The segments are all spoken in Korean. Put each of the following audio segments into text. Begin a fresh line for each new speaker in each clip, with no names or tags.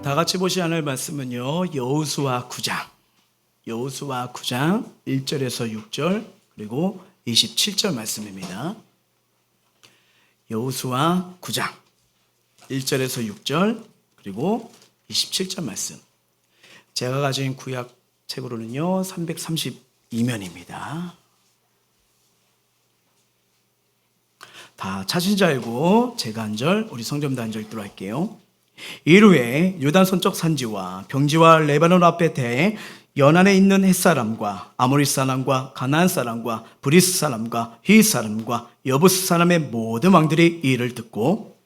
다 같이 보시 하늘 말씀은요, 여호수아 9장 1절에서 6절 그리고 27절 말씀입니다. 여호수아 9장 1절에서 6절 그리고 27절 말씀. 제가 가진 구약 책으로는요 332면입니다. 다 찾은 줄 알고 제가 한 절, 우리 성전도 한 절 읽도록 할게요. 이후에 유다 손쪽 산지와 병지와 레바논 앞에 대해 연안에 있는 햇사람과 아모리 사람과 가나안 사람과 브리스 사람과 히 사람과 여부스 사람의 모든 왕들이 이 일을 듣고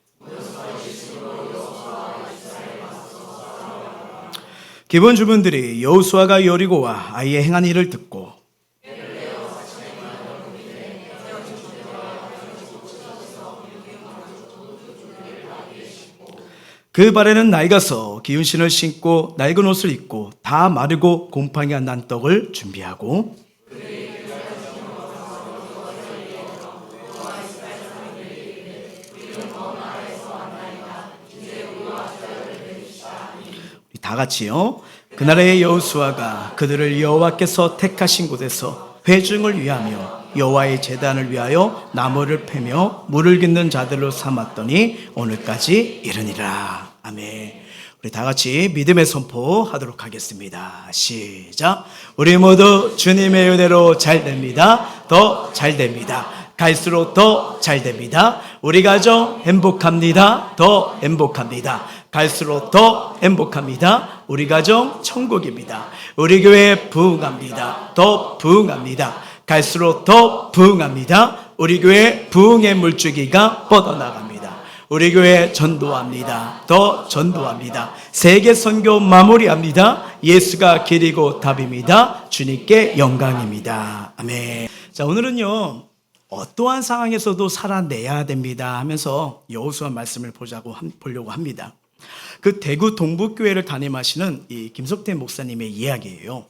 기본 주민들이 여호수아가 여리고와 아이에 행한 일을 듣고 그 발에는 낡아서 기운 신을 신고 낡은 옷을 입고 다 마르고 곰팡이가 난 떡을 준비하고 우리 다 같이요. 그날의 여호수아가 그들을 여호와께서 택하신 곳에서 회중을 위하며 여호와의 제단을 위하여 나무를 패며 물을 깃는 자들로 삼았더니 오늘까지 이르니라. 아멘. 우리 다 같이 믿음의 선포하도록 하겠습니다. 시작. 우리 모두 주님의 은혜로 잘 됩니다. 더 잘 됩니다. 갈수록 더 잘 됩니다. 우리 가정 행복합니다. 더 행복합니다. 갈수록 더 행복합니다. 우리 가정 천국입니다. 우리 교회 부흥합니다. 더 부흥합니다. 갈수록 더 부흥합니다. 우리 교회 부흥의 물줄기가 뻗어나갑니다. 우리 교회 전도합니다. 더 전도합니다. 세계 선교 마무리합니다. 예수가 길이고 답입니다. 주님께 영광입니다. 아멘. 자, 오늘은요 어떠한 상황에서도 살아내야 됩니다 하면서 여호수아 말씀을 보려고 합니다. 그 대구 동북교회를 담임하시는 이 김석태 목사님의 이야기예요.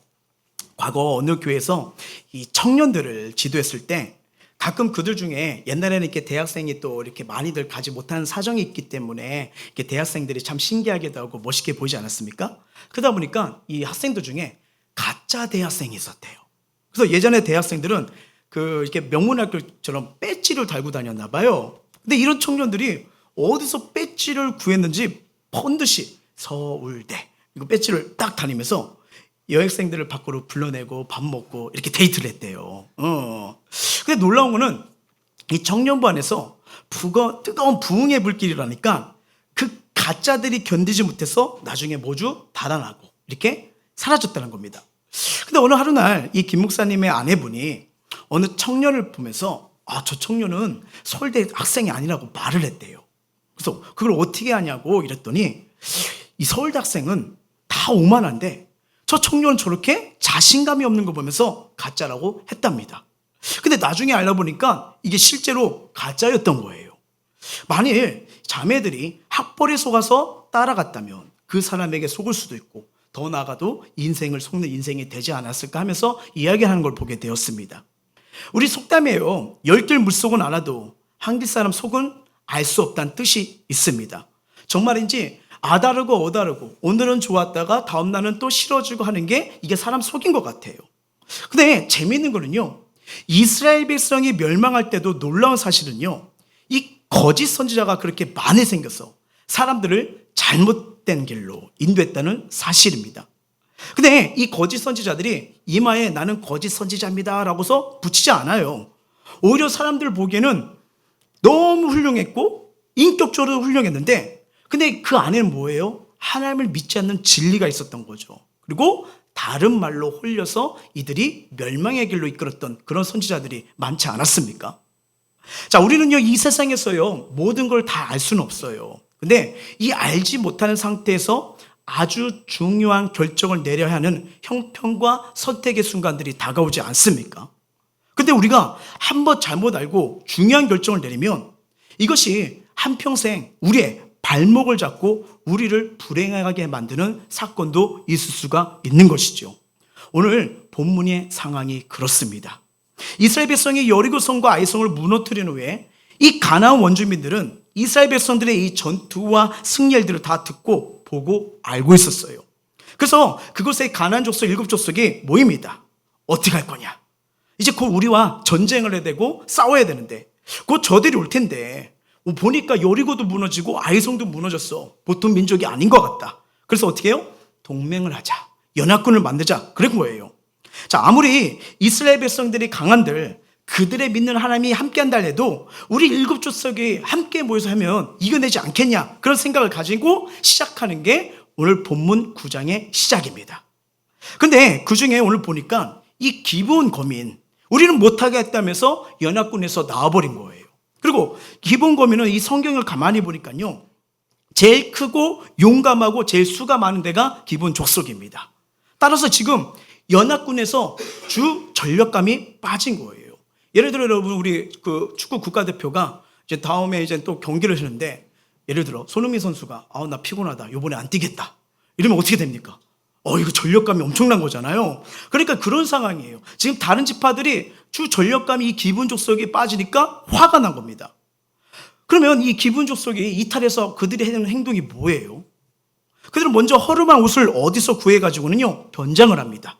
과거 어느 교회에서 이 청년들을 지도했을 때 가끔 그들 중에 옛날에는 이렇게 대학생이 또 이렇게 많이들 가지 못하는 사정이 있기 때문에 이렇게 대학생들이 참 신기하기도 하고 멋있게 보이지 않았습니까? 그러다 보니까 이 학생들 중에 가짜 대학생이 있었대요. 그래서 예전에 대학생들은 이렇게 명문학교처럼 배지를 달고 다녔나 봐요. 근데 이런 청년들이 어디서 배지를 구했는지 번듯이 서울대 이거 배지를 딱 다니면서 여학생들을 밖으로 불러내고 밥 먹고 이렇게 데이트를 했대요. 근데 놀라운 거는 이 청년부 안에서 뜨거운 부흥의 불길이라니까 그 가짜들이 견디지 못해서 나중에 모두 달아나고 이렇게 사라졌다는 겁니다. 근데 어느 하루날 이 김 목사님의 아내분이 어느 청년을 보면서 저 청년은 서울대 학생이 아니라고 말을 했대요. 그래서 그걸 어떻게 하냐고 이랬더니 이 서울대 학생은 다 오만한데 저 청년은 저렇게 자신감이 없는 거 보면서 가짜라고 했답니다. 근데 나중에 알아보니까 이게 실제로 가짜였던 거예요. 만일 자매들이 학벌에 속아서 따라갔다면 그 사람에게 속을 수도 있고 더 나아가도 인생을 속는 인생이 되지 않았을까 하면서 이야기하는 걸 보게 되었습니다. 우리 속담이에요. 열길 물속은 알아도 한길 사람 속은 알 수 없다는 뜻이 있습니다. 정말인지 아다르고 어다르고 오늘은 좋았다가 다음날은 또 싫어지고 하는 게 이게 사람 속인 것 같아요. 근데 재미있는 거는요, 이스라엘 백성이 멸망할 때도 놀라운 사실은요, 이 거짓 선지자가 그렇게 많이 생겨서 사람들을 잘못된 길로 인도했다는 사실입니다. 근데 이 거짓 선지자들이 이마에 나는 거짓 선지자입니다 라고서 붙이지 않아요. 오히려 사람들 보기에는 너무 훌륭했고 인격적으로 훌륭했는데 근데 그 안에는 뭐예요? 하나님을 믿지 않는 진리가 있었던 거죠. 그리고 다른 말로 홀려서 이들이 멸망의 길로 이끌었던 그런 선지자들이 많지 않았습니까? 자, 우리는요 이 세상에서요 모든 걸 다 알 수는 없어요. 근데 이 알지 못하는 상태에서 아주 중요한 결정을 내려야 하는 형편과 선택의 순간들이 다가오지 않습니까? 근데 우리가 한번 잘못 알고 중요한 결정을 내리면 이것이 한평생 우리의 발목을 잡고 우리를 불행하게 만드는 사건도 있을 수가 있는 것이죠. 오늘 본문의 상황이 그렇습니다. 이스라엘 백성이 여리고성과 아이성을 무너뜨린 후에 이 가나안 원주민들은 이스라엘 백성들의 이 전투와 승리 일들을 다 듣고 보고 알고 있었어요. 그래서 그곳에 가나안 족속 7족속이 모입니다. 어떻게 할 거냐? 이제 곧 우리와 전쟁을 해야 되고 싸워야 되는데 곧 저들이 올 텐데 보니까 여리고도 무너지고 아이성도 무너졌어. 보통 민족이 아닌 것 같다. 그래서 어떻게 해요? 동맹을 하자. 연합군을 만들자. 그런 거예요. 자, 아무리 이스라엘 백성들이 강한들 그들의 믿는 하나님이 함께한다 해도 우리 7족속이 함께 모여서 하면 이겨내지 않겠냐, 그런 생각을 가지고 시작하는 게 오늘 본문 9장의 시작입니다. 근데 그 중에 오늘 보니까 이 기브온 거민, 우리는 못하게 했다면서 연합군에서 나와버린 거예요. 그리고 기브온 거민은 이 성경을 가만히 보니까요, 제일 크고 용감하고 제일 수가 많은 데가 기브온 족속입니다. 따라서 지금 연합군에서 주 전력감이 빠진 거예요. 예를 들어 여러분, 우리 그 축구 국가대표가 이제 다음에 이제 또 경기를 하는데, 예를 들어 손흥민 선수가 나 피곤하다, 요번에 안 뛰겠다, 이러면 어떻게 됩니까? 이거 전력감이 엄청난 거잖아요. 그러니까 그런 상황이에요. 지금 다른 지파들이 주 전력감이 이 기브온 족속이 빠지니까 화가 난 겁니다. 그러면 이 기브온 족속이 이탈해서 그들이 하는 행동이 뭐예요? 그들은 먼저 허름한 옷을 어디서 구해가지고는요, 변장을 합니다.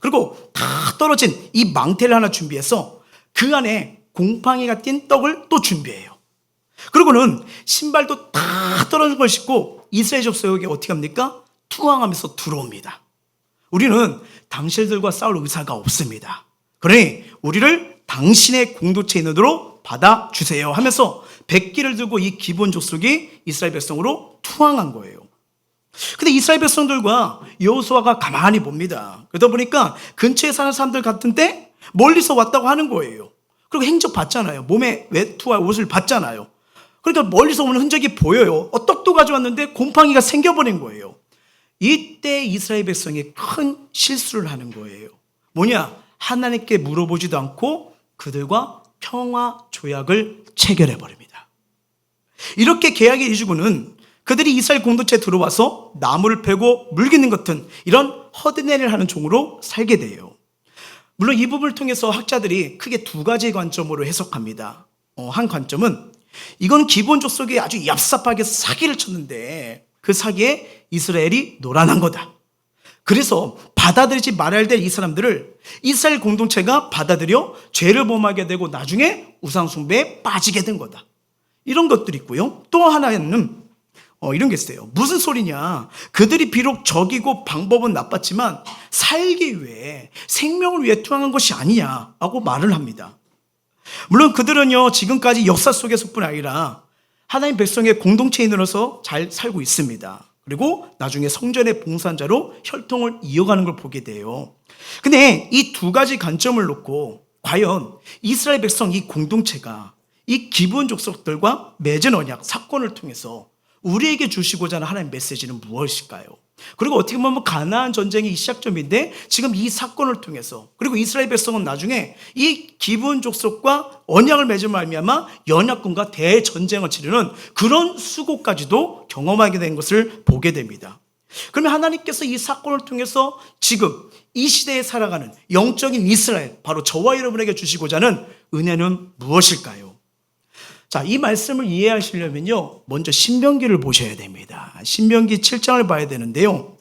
그리고 다 떨어진 이 망태를 하나 준비해서 그 안에 곰팡이가 띈 떡을 또 준비해요. 그리고는 신발도 다 떨어진 걸 신고 이스라엘 족속에게 어떻게 합니까? 투항하면서 들어옵니다. 우리는 당신들과 싸울 의사가 없습니다. 그러니 우리를 당신의 공동체인으로 받아주세요 하면서 백기를 들고 이 기브온 족속이 이스라엘 백성으로 투항한 거예요. 근데 이스라엘 백성들과 여호수아가 가만히 봅니다. 그러다 보니까 근처에 사는 사람들 같은데 멀리서 왔다고 하는 거예요. 그리고 행적 봤잖아요. 몸에 외투와 옷을 봤잖아요. 그러니까 멀리서 오는 흔적이 보여요. 떡도 가져왔는데 곰팡이가 생겨버린 거예요. 이때 이스라엘 백성이 큰 실수를 하는 거예요. 뭐냐? 하나님께 물어보지도 않고 그들과 평화 조약을 체결해 버립니다. 이렇게 계약이 이루고는 그들이 이스라엘 공동체에 들어와서 나무를 패고 물기는 같은 이런 허드렛을 하는 종으로 살게 돼요. 물론 이 부분을 통해서 학자들이 크게 두 가지 관점으로 해석합니다. 한 관점은 이건 기브온 족속이 아주 얍삽하게 사기를 쳤는데 그 사기에 이스라엘이 노란한 거다. 그래서 받아들이지 말아야 될 이 사람들을 이스라엘 공동체가 받아들여 죄를 범하게 되고 나중에 우상숭배에 빠지게 된 거다. 이런 것들이 있고요. 또 하나는 이런 게 있어요. 무슨 소리냐? 그들이 비록 적이고 방법은 나빴지만 살기 위해, 생명을 위해 투항한 것이 아니냐라고 말을 합니다. 물론 그들은요, 지금까지 역사 속에서뿐 아니라 하나님 백성의 공동체인으로서 잘 살고 있습니다. 그리고 나중에 성전의 봉사자로 혈통을 이어가는 걸 보게 돼요. 근데 이 두 가지 관점을 놓고 과연 이스라엘 백성 이 공동체가 이 기브온 족속들과 맺은 언약, 사건을 통해서 우리에게 주시고자 하는 하나님의 메시지는 무엇일까요? 그리고 어떻게 보면 가나안 전쟁이 시작점인데 지금 이 사건을 통해서, 그리고 이스라엘 백성은 나중에 이 기브온 족속과 언약을 맺은 말미암아 연합군과 대전쟁을 치르는 그런 수고까지도 경험하게 된 것을 보게 됩니다. 그러면 하나님께서 이 사건을 통해서 지금 이 시대에 살아가는 영적인 이스라엘, 바로 저와 여러분에게 주시고자 하는 은혜는 무엇일까요? 자, 이 말씀을 이해하시려면요, 먼저 신명기를 보셔야 됩니다. 신명기 7장을 봐야 되는데요.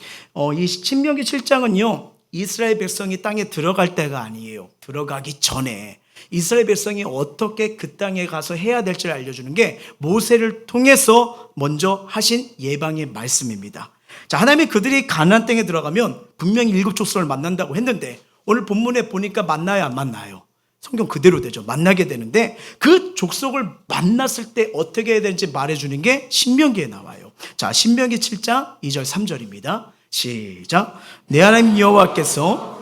이 신명기 7장은요, 이스라엘 백성이 땅에 들어갈 때가 아니에요. 들어가기 전에 이스라엘 백성이 어떻게 그 땅에 가서 해야 될지를 알려주는 게 모세를 통해서 먼저 하신 예방의 말씀입니다. 자, 하나님이 그들이 가나안 땅에 들어가면 분명히 7족속을 만난다고 했는데 오늘 본문에 보니까 만나요, 안 만나요? 성경 그대로 되죠. 만나게 되는데 그 족속을 만났을 때 어떻게 해야 되는지 말해주는 게 신명기에 나와요. 자, 신명기 7장 2절 3절입니다. 시작. 내 하나님 여호와께서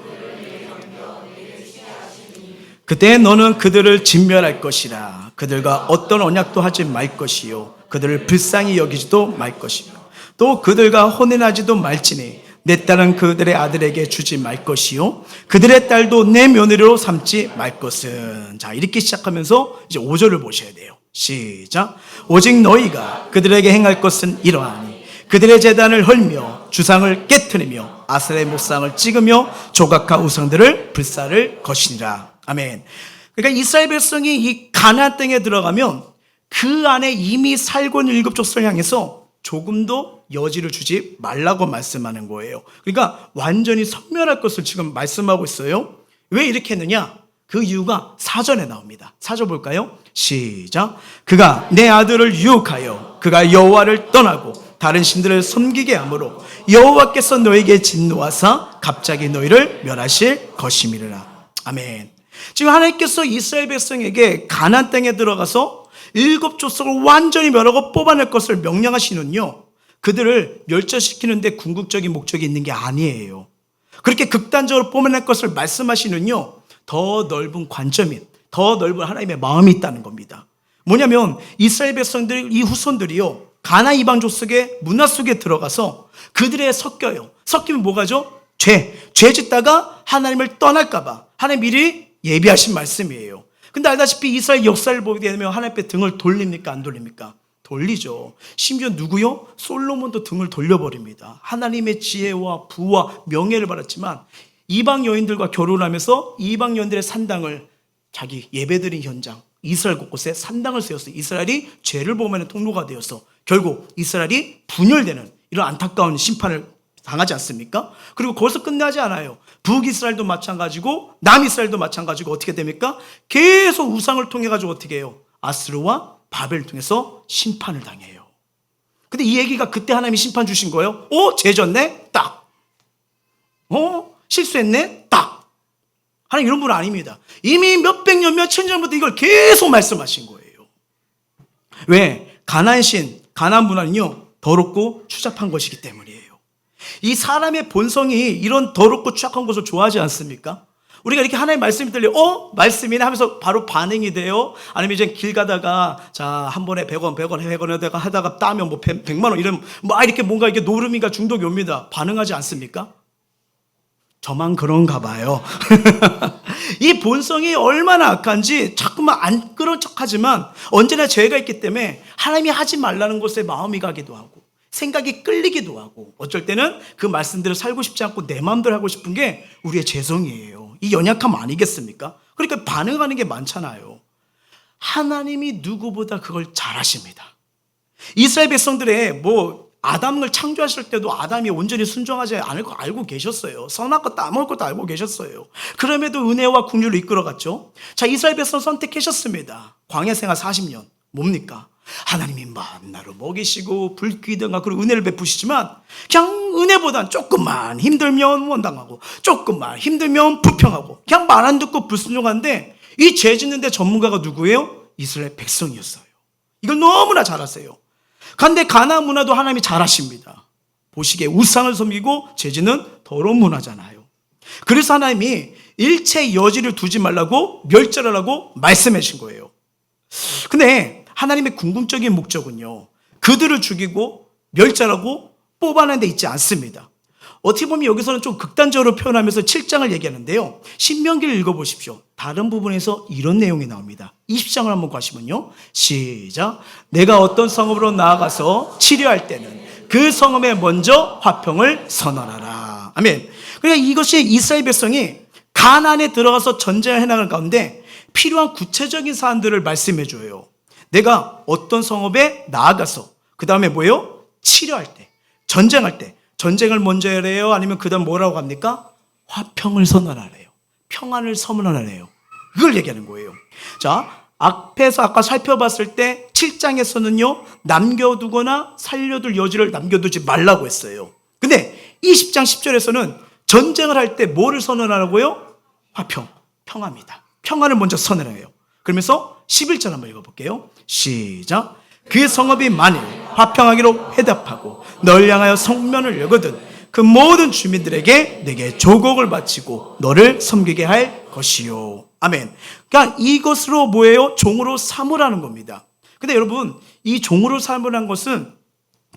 그때 너는 그들을 진멸할 것이라. 그들과 어떤 언약도 하지 말 것이요 그들을 불쌍히 여기지도 말 것이요 또 그들과 혼인하지도 말지니 내 딸은 그들의 아들에게 주지 말 것이요 그들의 딸도 내 며느리로 삼지 말 것은. 자, 이렇게 시작하면서 이제 5절을 보셔야 돼요. 시작. 오직 너희가 그들에게 행할 것은 이러하니 그들의 제단을 헐며 주상을 깨트리며 아세라의 목상을 찍으며 조각한 우상들을 불사를 것이니라. 아멘. 그러니까 이스라엘 백성이 이 가나안 땅에 들어가면 그 안에 이미 살고 있는 7족속을 향해서 조금도 여지를 주지 말라고 말씀하는 거예요. 그러니까 완전히 섬멸할 것을 지금 말씀하고 있어요. 왜 이렇게 했느냐? 그 이유가 사전에 나옵니다. 사전 볼까요? 시작. 그가 내 아들을 유혹하여 그가 여호와를 떠나고 다른 신들을 섬기게 하므로 여호와께서 너에게 진노하사 갑자기 너희를 멸하실 것임이라. 아멘. 지금 하나님께서 이스라엘 백성에게 가나안 땅에 들어가서 7족속을 완전히 멸하고 뽑아낼 것을 명령하시는요, 그들을 멸절시키는데 궁극적인 목적이 있는 게 아니에요. 그렇게 극단적으로 뽑아낼 것을 말씀하시는요, 더 넓은 관점인, 더 넓은 하나님의 마음이 있다는 겁니다. 뭐냐면 이스라엘 백성들, 이 후손들이요, 가나안 이방 족속의 문화 속에 들어가서 그들에 섞여요. 섞이면 뭐가죠? 죄 짓다가 하나님을 떠날까 봐 하나님 미리 예비하신 말씀이에요. 근데 알다시피 이스라엘 역사를 보게 되면 하나님 앞에 등을 돌립니까? 안 돌립니까? 돌리죠. 심지어 누구요? 솔로몬도 등을 돌려버립니다. 하나님의 지혜와 부와 명예를 받았지만 이방 여인들과 결혼하면서 이방 여인들의 산당을, 자기 예배드린 현장, 이스라엘 곳곳에 산당을 세웠어요. 이스라엘이 죄를 범하는 통로가 되어서 결국 이스라엘이 분열되는 이런 안타까운 심판을 당하지 않습니까? 그리고 거기서 끝나지 않아요. 북이스라엘도 마찬가지고 남이스라엘도 마찬가지고 어떻게 됩니까? 계속 우상을 통해 가지고 어떻게 해요? 아스르와 바벨을 통해서 심판을 당해요. 근데 이 얘기가 그때 하나님이 심판 주신 거예요. 죄 졌네? 딱. 실수했네? 딱. 하나님 이런 분은 아닙니다. 이미 몇백 년, 몇천 년부터 이걸 계속 말씀하신 거예요. 왜? 가나안 문화는요, 더럽고 추잡한 것이기 때문이에요. 이 사람의 본성이 이런 더럽고 추악한 것을 좋아하지 않습니까? 우리가 이렇게 하나님의 말씀이 들려, 말씀이네 하면서 바로 반응이 돼요. 아니면 이제 길 가다가, 자, 한 번에 100원 하다가 따면 뭐 100만 원 이런, 이렇게 뭔가 이게 노름이가 중독이 옵니다. 반응하지 않습니까? 저만 그런가 봐요. 이 본성이 얼마나 악한지 자꾸만 안 그런 척 하지만 언제나 죄가 있기 때문에 하나님이 하지 말라는 것에 마음이 가기도 하고 생각이 끌리기도 하고 어쩔 때는 그 말씀대로 살고 싶지 않고 내 마음대로 하고 싶은 게 우리의 죄성이에요. 이 연약함 아니겠습니까? 그러니까 반응하는 게 많잖아요. 하나님이 누구보다 그걸 잘하십니다. 이스라엘 백성들의 아담을 창조하실 때도 아담이 온전히 순종하지 않을 거 알고 계셨어요. 선할 것도 안 먹을 것도 알고 계셨어요. 그럼에도 은혜와 긍휼로 이끌어갔죠. 자, 이스라엘 백성 선택하셨습니다. 광야 생활 40년. 뭡니까? 하나님이 만나로 먹이시고 불기둥과 그리고 은혜를 베푸시지만 그냥 은혜보단 조금만 힘들면 원당하고 조금만 힘들면 불평하고 그냥 말 안 듣고 불순종하는데 이 죄 짓는 데 전문가가 누구예요? 이스라엘 백성이었어요. 이걸 너무나 잘 아세요. 그런데 가나안 문화도 하나님이 잘 아십니다. 보시기에 우상을 섬기고 죄 짓는 더러운 문화잖아요. 그래서 하나님이 일체 여지를 두지 말라고 멸절하라고 말씀해 주신 거예요. 근데 하나님의 궁극적인 목적은요, 그들을 죽이고 멸절하고 뽑아내는 데 있지 않습니다. 어떻게 보면 여기서는 좀 극단적으로 표현하면서 7장을 얘기하는데요, 신명기를 읽어보십시오. 다른 부분에서 이런 내용이 나옵니다. 20장을 한번 가시면요, 시작. 내가 어떤 성읍으로 나아가서 치료할 때는 그 성읍에 먼저 화평을 선언하라. 아멘. 그러니까 이것이 이스라엘 백성이 가나안에 들어가서 전쟁을 해나가는 가운데 필요한 구체적인 사안들을 말씀해 줘요. 내가 어떤 성읍에 나아가서 그 다음에 뭐예요? 치료할 때, 전쟁할 때 전쟁을 먼저 하래요? 아니면 그 다음 뭐라고 합니까? 화평을 선언하래요. 평안을 선언하래요. 그걸 얘기하는 거예요. 자, 앞에서 아까 살펴봤을 때 7장에서는요 남겨두거나 살려둘 여지를 남겨두지 말라고 했어요. 근데 20장 10절에서는 전쟁을 할 때 뭐를 선언하라고요? 화평, 평화입니다. 평안을 먼저 선언해요. 그러면서 11절 한번 읽어볼게요. 시작. 그 성읍이 만일 화평하기로 회답하고 널 향하여 성면을 열거든 그 모든 주민들에게 내게 조곡을 바치고 너를 섬기게 할 것이요. 아멘. 그러니까 이것으로 뭐예요? 종으로 삼으라는 겁니다. 근데 여러분, 이 종으로 삼으라는 것은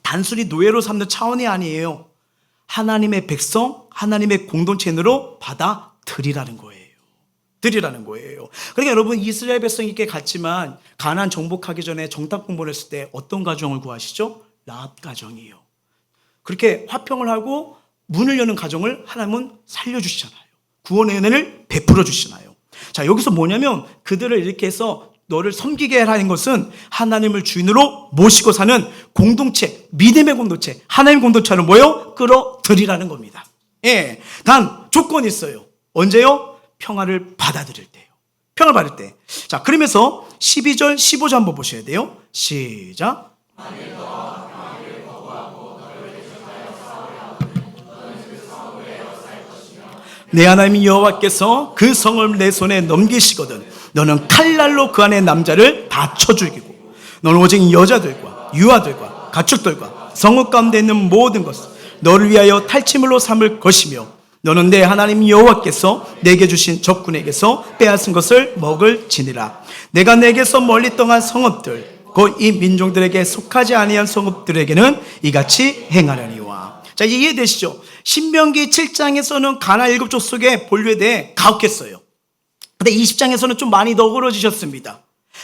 단순히 노예로 삼는 차원이 아니에요. 하나님의 백성, 하나님의 공동체로 받아들이라는 거예요. 드리라는 거예요. 그러니까 여러분, 이스라엘 백성이 있게 갔지만 가나안 정복하기 전에 정탐 공부를 했을 때 어떤 가정을 구하시죠? 라합 가정이에요. 그렇게 화평을 하고 문을 여는 가정을 하나님은 살려주시잖아요. 구원의 은혜를 베풀어 주시잖아요. 자, 여기서 뭐냐면 그들을 이렇게 해서 너를 섬기게 하라는 것은 하나님을 주인으로 모시고 사는 공동체, 믿음의 공동체, 하나님 공동체를 뭐요? 끌어들이라는 겁니다. 예, 단 조건이 있어요. 언제요? 평화를 받아들일 때요. 평화를 받을 때. 자, 그러면서 12절, 15절 한번 보셔야 돼요. 시작. 내 하나님 여호와께서 그 성을 내 손에 넘기시거든 너는 칼날로 그 안에 남자를 다 쳐 죽이고 너는 오직 여자들과 유아들과 가축들과 성읍 가운데 있는 모든 것을 너를 위하여 탈취물로 삼을 것이며 너는 내 하나님 여호와께서 내게 주신 적군에게서 빼앗은 것을 먹을지니라. 내가 내게서 멀리 떠난 성읍들 곧 이 민족들에게 속하지 아니한 성읍들에게는 이같이 행하려니와. 자, 이해되시죠? 신명기 7장에서는 가나 7족 속의 본류에 대해 가혹했어요. 근데 20장에서는 좀 많이 너그러지셨습니다.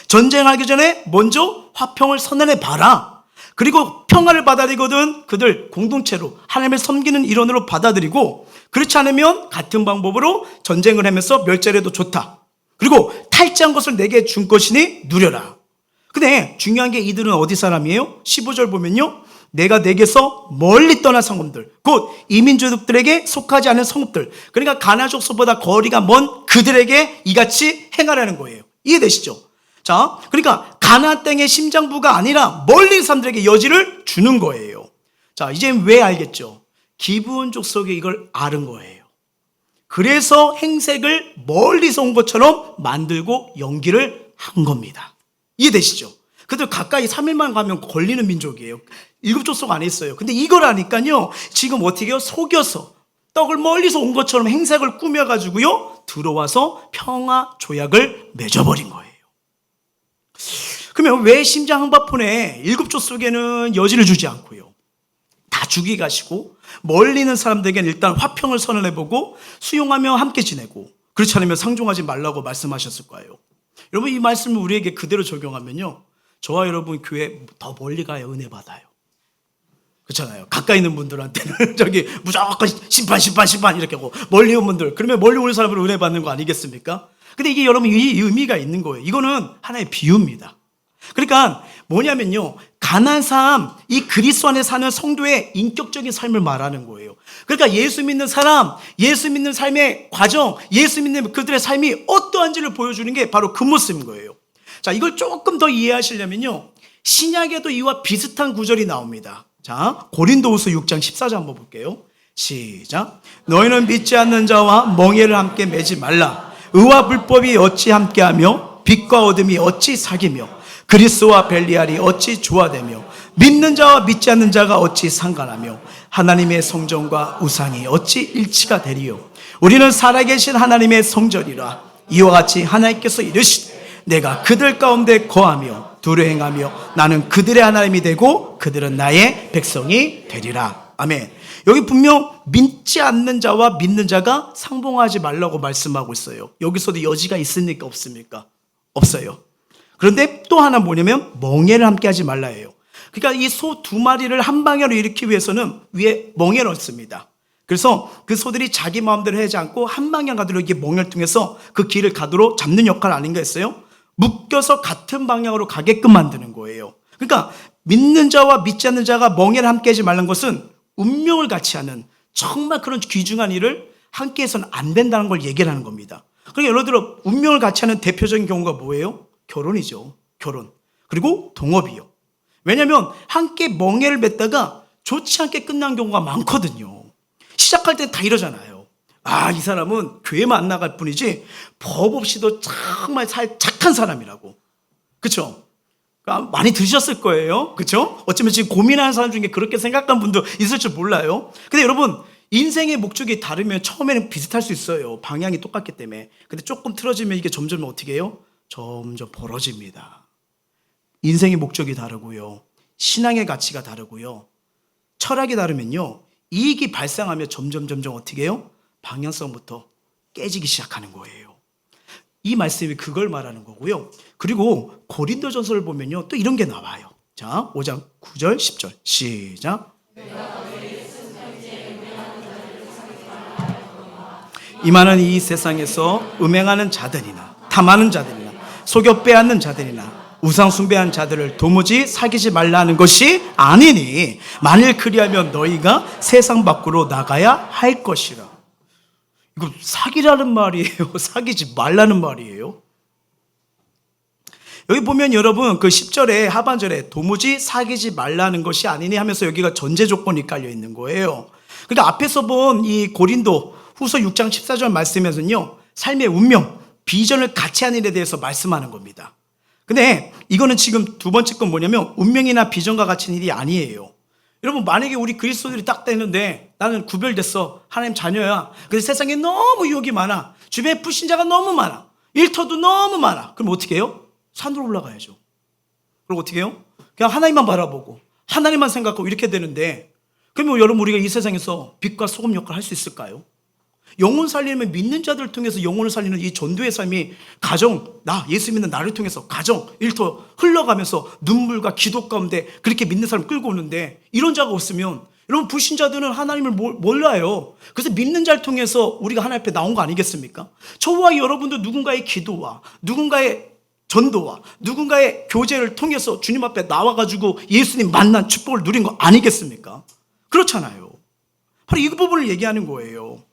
전쟁하기 전에 먼저 화평을 선언해 봐라. 그리고 평화를 받아들이거든 그들 공동체로 하나님을 섬기는 일원으로 받아들이고, 그렇지 않으면 같은 방법으로 전쟁을 하면서 멸절해도 좋다. 그리고 탈취한 것을 내게 준 것이니 누려라. 근데 중요한 게 이들은 어디 사람이에요? 15절 보면요, 내가 내게서 멀리 떠난 성읍들 곧 이민족들에게 속하지 않은 성읍들, 그러니까 가나안 족속보다 거리가 먼 그들에게 이같이 행하라는 거예요. 이해되시죠? 자, 그러니까 가나안 땅의 심장부가 아니라 멀리 사람들에게 여지를 주는 거예요. 자, 이제 왜 알겠죠? 기브온 족속에 이걸 아는 거예요. 그래서 행색을 멀리서 온 것처럼 만들고 연기를 한 겁니다. 이해되시죠? 그들 가까이 3일만 가면 걸리는 민족이에요. 7족속 안에 있어요. 근데 이걸 아니까요, 지금 어떻게 해요? 속여서 떡을 멀리서 온 것처럼 행색을 꾸며가지고요 들어와서 평화 조약을 맺어버린 거예요. 그러면 왜 심장 한바폰에 7족속에는 여지를 주지 않고요 다 죽이 가시고 멀리 있는 사람들에게는 일단 화평을 선언해보고 수용하며 함께 지내고, 그렇지 않으면 상종하지 말라고 말씀하셨을 거예요. 여러분, 이 말씀을 우리에게 그대로 적용하면요, 저와 여러분 교회 더 멀리 가야 은혜 받아요. 그렇잖아요. 가까이 있는 분들한테는 저기 무조건 심판 이렇게 하고, 멀리 온 분들, 그러면 멀리 오는 사람으로 은혜 받는 거 아니겠습니까? 근데 이게 여러분 이 의미가 있는 거예요. 이거는 하나의 비유입니다. 그러니까 뭐냐면요, 가난한 삶, 이 그리스도 안에 사는 성도의 인격적인 삶을 말하는 거예요. 그러니까 예수 믿는 사람, 예수 믿는 삶의 과정, 예수 믿는 그들의 삶이 어떠한지를 보여주는 게 바로 그 모습인 거예요. 자, 이걸 조금 더 이해하시려면요, 신약에도 이와 비슷한 구절이 나옵니다. 자, 고린도후서 6장 14절 한번 볼게요. 시작. 너희는 믿지 않는 자와 멍에를 함께 매지 말라. 의와 불법이 어찌 함께하며 빛과 어둠이 어찌 사귀며 그리스도와 벨리알이 어찌 조화되며 믿는 자와 믿지 않는 자가 어찌 상관하며 하나님의 성전과 우상이 어찌 일치가 되리요. 우리는 살아계신 하나님의 성전이라. 이와 같이 하나님께서 이르시되 내가 그들 가운데 거하며 두루 행하며 나는 그들의 하나님이 되고 그들은 나의 백성이 되리라. 아멘. 여기 분명 믿지 않는 자와 믿는 자가 상봉하지 말라고 말씀하고 있어요. 여기서도 여지가 있습니까? 없습니까? 없어요. 그런데 또 하나 뭐냐면 멍에를 함께 하지 말라예요. 그러니까 이 소 2마리를 한 방향으로 일으키기 위해서는 위에 멍에를 얹습니다. 그래서 그 소들이 자기 마음대로 하지 않고 한 방향 가도록 이게 멍에를 통해서 그 길을 가도록 잡는 역할 아닌가 했어요? 묶여서 같은 방향으로 가게끔 만드는 거예요. 그러니까 믿는 자와 믿지 않는 자가 멍에를 함께 하지 말는 것은 운명을 같이 하는 정말 그런 귀중한 일을 함께 해서는 안 된다는 걸 얘기를 하는 겁니다. 그러니까 예를 들어 운명을 같이 하는 대표적인 경우가 뭐예요? 결혼이죠. 결혼. 그리고 동업이요. 왜냐하면 함께 멍에를 맺다가 좋지 않게 끝난 경우가 많거든요. 시작할 때 다 이러잖아요. 아, 이 사람은 교회만 안 나갈 뿐이지 법 없이도 정말 착한 사람이라고. 그렇죠? 많이 들으셨을 거예요. 그렇죠? 어쩌면 지금 고민하는 사람 중에 그렇게 생각한 분도 있을 줄 몰라요. 근데 여러분, 인생의 목적이 다르면 처음에는 비슷할 수 있어요. 방향이 똑같기 때문에. 근데 조금 틀어지면 이게 점점 어떻게 해요? 점점 벌어집니다. 인생의 목적이 다르고요, 신앙의 가치가 다르고요, 철학이 다르면요, 이익이 발생하면 점점 어떻게 해요? 방향성부터 깨지기 시작하는 거예요. 이 말씀이 그걸 말하는 거고요. 그리고 고린도전서를 보면요, 또 이런 게 나와요. 자, 5장 9절 10절 시작. 이만은 이 세상에서 음행하는 자들이나 탐하는 자들이나 속여 빼앗는 자들이나 우상 숭배한 자들을 도무지 사귀지 말라는 것이 아니니 만일 그리하면 너희가 세상 밖으로 나가야 할 것이라. 이거 사귀라는 말이에요? 사귀지 말라는 말이에요? 여기 보면 여러분 그 10절에 하반절에 도무지 사귀지 말라는 것이 아니니 하면서 여기가 전제 조건이 깔려 있는 거예요. 그러니까 앞에서 본 이 고린도 후서 6장 14절 말씀에서는요, 삶의 운명, 비전을 같이 하는 일에 대해서 말씀하는 겁니다. 근데 이거는 지금 두 번째 건 뭐냐면 운명이나 비전과 같은 일이 아니에요. 여러분 만약에 우리 그리스도들이 딱 되는데 나는 구별됐어, 하나님 자녀야. 근데 세상에 너무 유혹이 많아, 주변에 불신자가 너무 많아, 일터도 너무 많아. 그럼 어떻게 해요? 산으로 올라가야죠. 그럼 어떻게 해요? 그냥 하나님만 바라보고 하나님만 생각하고 이렇게 되는데, 그러면 여러분 우리가 이 세상에서 빛과 소금 역할을 할 수 있을까요? 영혼 살리면 믿는 자들을 통해서 영혼을 살리는 이 전도의 삶이 가정, 나 예수 믿는 나를 통해서 가정, 일터 흘러가면서 눈물과 기도 가운데 그렇게 믿는 사람 끌고 오는데, 이런 자가 없으면 여러분 불신자들은 하나님을 몰라요. 그래서 믿는 자를 통해서 우리가 하나님 앞에 나온 거 아니겠습니까? 저와 여러분도 누군가의 기도와 누군가의 전도와 누군가의 교제를 통해서 주님 앞에 나와가지고 예수님 만난 축복을 누린 거 아니겠습니까? 그렇잖아요. 바로 이 부분을 얘기하는 거예요.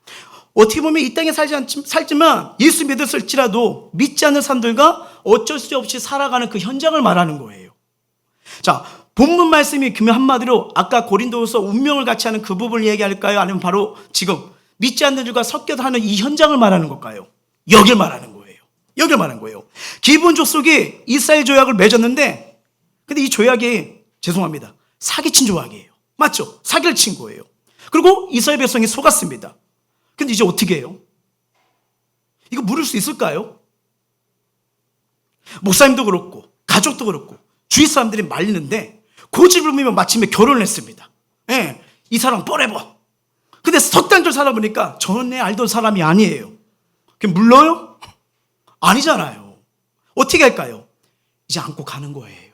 어떻게 보면 이 땅에 살지만 예수 믿었을지라도 믿지 않는 사람들과 어쩔 수 없이 살아가는 그 현장을 말하는 거예요. 자, 본문 말씀이 그러면 한마디로 아까 고린도후서 운명을 같이 하는 그 부분을 얘기할까요? 아니면 바로 지금 믿지 않는 자가 섞여서 하는 이 현장을 말하는 걸까요? 여길 말하는 거예요. 여길 말하는 거예요. 기본 족속이 이스라엘 조약을 맺었는데, 근데 이 조약이 죄송합니다, 사기친 조약이에요. 맞죠? 사기를 친 거예요. 그리고 이스라엘 백성이 속았습니다. 근데 이제 어떻게 해요? 이거 물을 수 있을까요? 목사님도 그렇고 가족도 그렇고 주위 사람들이 말리는데 고집을 부리며 마침내 결혼을 했습니다. 예, 이 사람 forever. 근데 석 달 전 살아보니까 저는 내 알던 사람이 아니에요. 그럼 물러요? 아니잖아요. 어떻게 할까요? 이제 안고 가는 거예요.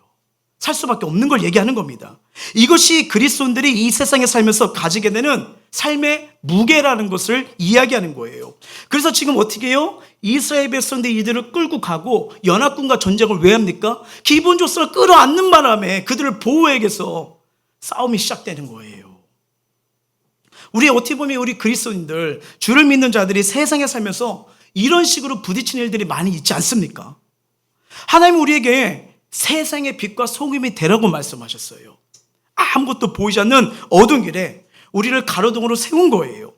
살 수밖에 없는 걸 얘기하는 겁니다. 이것이 그리스도인들이 이 세상에 살면서 가지게 되는 삶의 무게라는 것을 이야기하는 거예요. 그래서 지금 어떻게 해요? 이스라엘 백성들이 이들을 끌고 가고 연합군과 전쟁을 왜 합니까? 기본 조건을 끌어안는 바람에 그들을 보호해서 싸움이 시작되는 거예요. 우리 어떻게 보면 우리 그리스도인들, 주를 믿는 자들이 세상에 살면서 이런 식으로 부딪히는 일들이 많이 있지 않습니까? 하나님은 우리에게 세상의 빛과 소금이 되라고 말씀하셨어요. 아무것도 보이지 않는 어두운 길에 우리를 가로등으로 세운 거예요.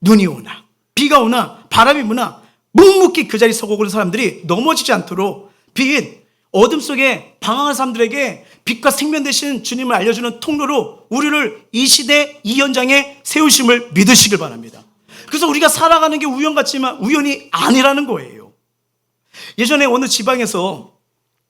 눈이 오나 비가 오나 바람이 부나 묵묵히 그 자리에 서고 그런 사람들이 넘어지지 않도록 빛, 어둠 속에 방황한 사람들에게 빛과 생명 되신 주님을 알려주는 통로로 우리를 이 시대 이 현장에 세우심을 믿으시길 바랍니다. 그래서 우리가 살아가는 게 우연 같지만 우연이 아니라는 거예요. 예전에 어느 지방에서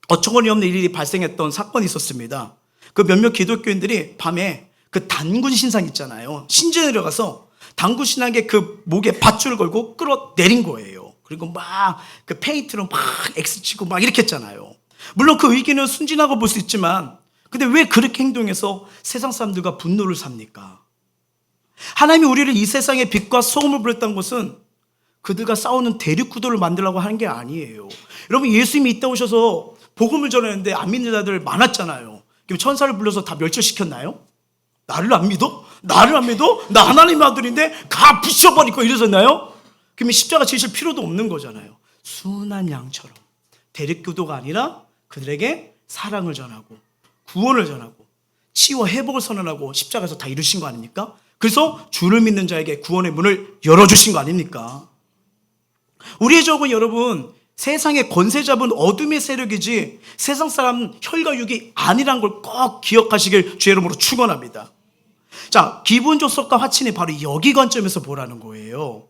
어처구니 없는 일이 발생했던 사건이 있었습니다. 그 몇몇 기독교인들이 밤에 그 단군 신상 있잖아요. 신전에 들어가서 단군 신앙의 그 목에 밧줄을 걸고 끌어내린 거예요. 그리고 막 그 페인트로 막 X 치고 막 이렇게 했잖아요. 물론 그 의기는 순진하고 볼 수 있지만, 근데 왜 그렇게 행동해서 세상 사람들과 분노를 삽니까? 하나님이 우리를 이 세상의 빛과 소금을 부렸다는 것은 그들과 싸우는 대립구도를 만들려고 하는 게 아니에요. 여러분 예수님이 이따 오셔서 복음을 전했는데 안 믿는 자들 많았잖아요. 그럼 천사를 불러서 다 멸절시켰나요? 나를 안 믿어? 나를 안 믿어? 나 하나님의 아들인데 가 부셔버리고 이러셨나요? 그러면 십자가 지실 필요도 없는 거잖아요. 순한 양처럼 대립구도가 아니라 그들에게 사랑을 전하고 구원을 전하고 치유와 회복을 선언하고 십자가에서 다 이루신 거 아닙니까? 그래서 주를 믿는 자에게 구원의 문을 열어주신 거 아닙니까? 우리의 적은 여러분 세상의 권세 잡은 어둠의 세력이지 세상 사람 혈과 육이 아니란 걸 꼭 기억하시길 주의 이름으로 축원합니다. 자, 기본 조건과 화친이 바로 여기 관점에서 보라는 거예요.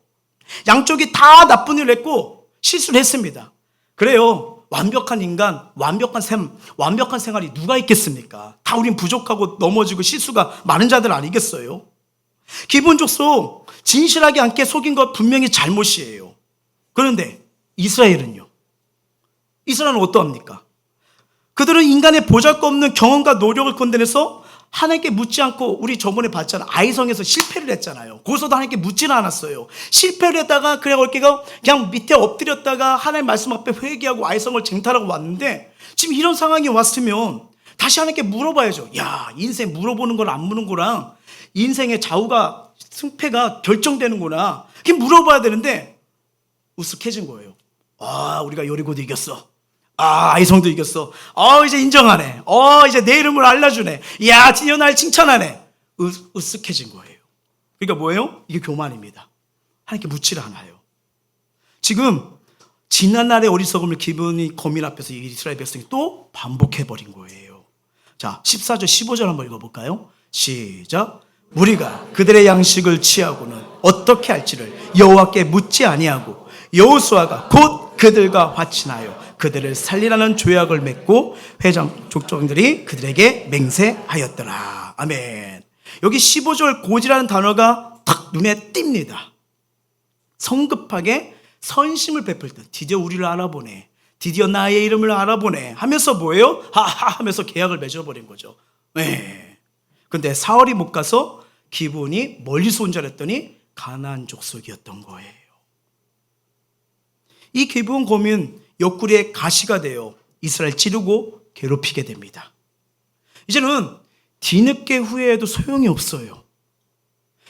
양쪽이 다 나쁜 일을 했고 실수를 했습니다. 그래요. 완벽한 인간, 완벽한 삶, 완벽한 생활이 누가 있겠습니까? 다 우린 부족하고 넘어지고 실수가 많은 자들 아니겠어요? 기본 조건 진실하게 않게 속인 것 분명히 잘못이에요. 그런데 이스라엘은요? 이스라엘은 어떠합니까? 그들은 인간의 보잘것없는 경험과 노력을 건드려서 하나님께 묻지 않고, 우리 저번에 봤잖아. 아이성에서 실패를 했잖아요. 거기서도 하나님께 묻지는 않았어요. 실패를 했다가 그냥 밑에 엎드렸다가 하나님 말씀 앞에 회개하고 아이성을 쟁탈하고 왔는데, 지금 이런 상황이 왔으면 다시 하나님께 물어봐야죠. 야, 인생 물어보는 거랑 안 물어보는 거랑 인생의 좌우가 승패가 결정되는구나. 그게 물어봐야 되는데 우스해진 거예요. 우리가 여리고도 이겼어. 아이성도 이겼어. 이제 인정하네. 이제 내 이름을 알려주네. 야, 드디어 날 칭찬하네. 으쓱해진 거예요. 그러니까 뭐예요? 이게 교만입니다. 하나님께 묻지를 않아요. 지금 지난날의 어리석음을 기분이 거민 앞에서 이스라엘 백성이 또 반복해버린 거예요. 자, 14절 15절 한번 읽어볼까요? 시작. 우리가 그들의 양식을 취하고는 어떻게 할지를 여호와께 묻지 아니하고 여호수아가 곧 그들과 화친하여 그들을 살리라는 조약을 맺고 회장 족장들이 그들에게 맹세하였더라. 아멘. 여기 15절 고지라는 단어가 탁 눈에 띕니다. 성급하게 선심을 베풀 때 드디어 우리를 알아보네, 드디어 나의 이름을 알아보네 하면서 뭐예요? 하하 하면서 계약을 맺어버린 거죠. 네. 근데 사흘이 못 가서 기브온이 멀리서 온 줄 알았더니 가나안 족속이었던 거예요. 이 기브온 거민 옆구리에 가시가 되어 이스라엘 찌르고 괴롭히게 됩니다. 이제는 뒤늦게 후회해도 소용이 없어요.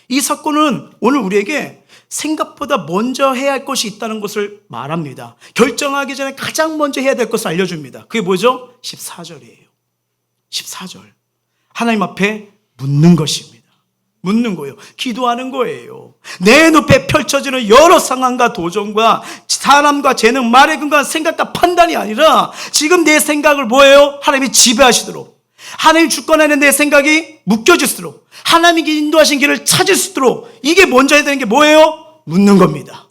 이 사건은 오늘 우리에게 생각보다 먼저 해야 할 것이 있다는 것을 말합니다. 결정하기 전에 가장 먼저 해야 될 것을 알려줍니다. 그게 뭐죠? 14절이에요. 14절. 하나님 앞에 묻는 것입니다. 묻는 거예요. 기도하는 거예요. 내 눈에 펼쳐지는 여러 상황과 도전과 사람과 재능, 말의 근거한 생각과 판단이 아니라 지금 내 생각을 뭐예요? 하나님이 지배하시도록, 하나님 주권하는 내 생각이 묶여질수록, 하나님이 인도하신 길을 찾을 수 있도록 이게 먼저 해야 되는 게 뭐예요? 묻는 겁니다.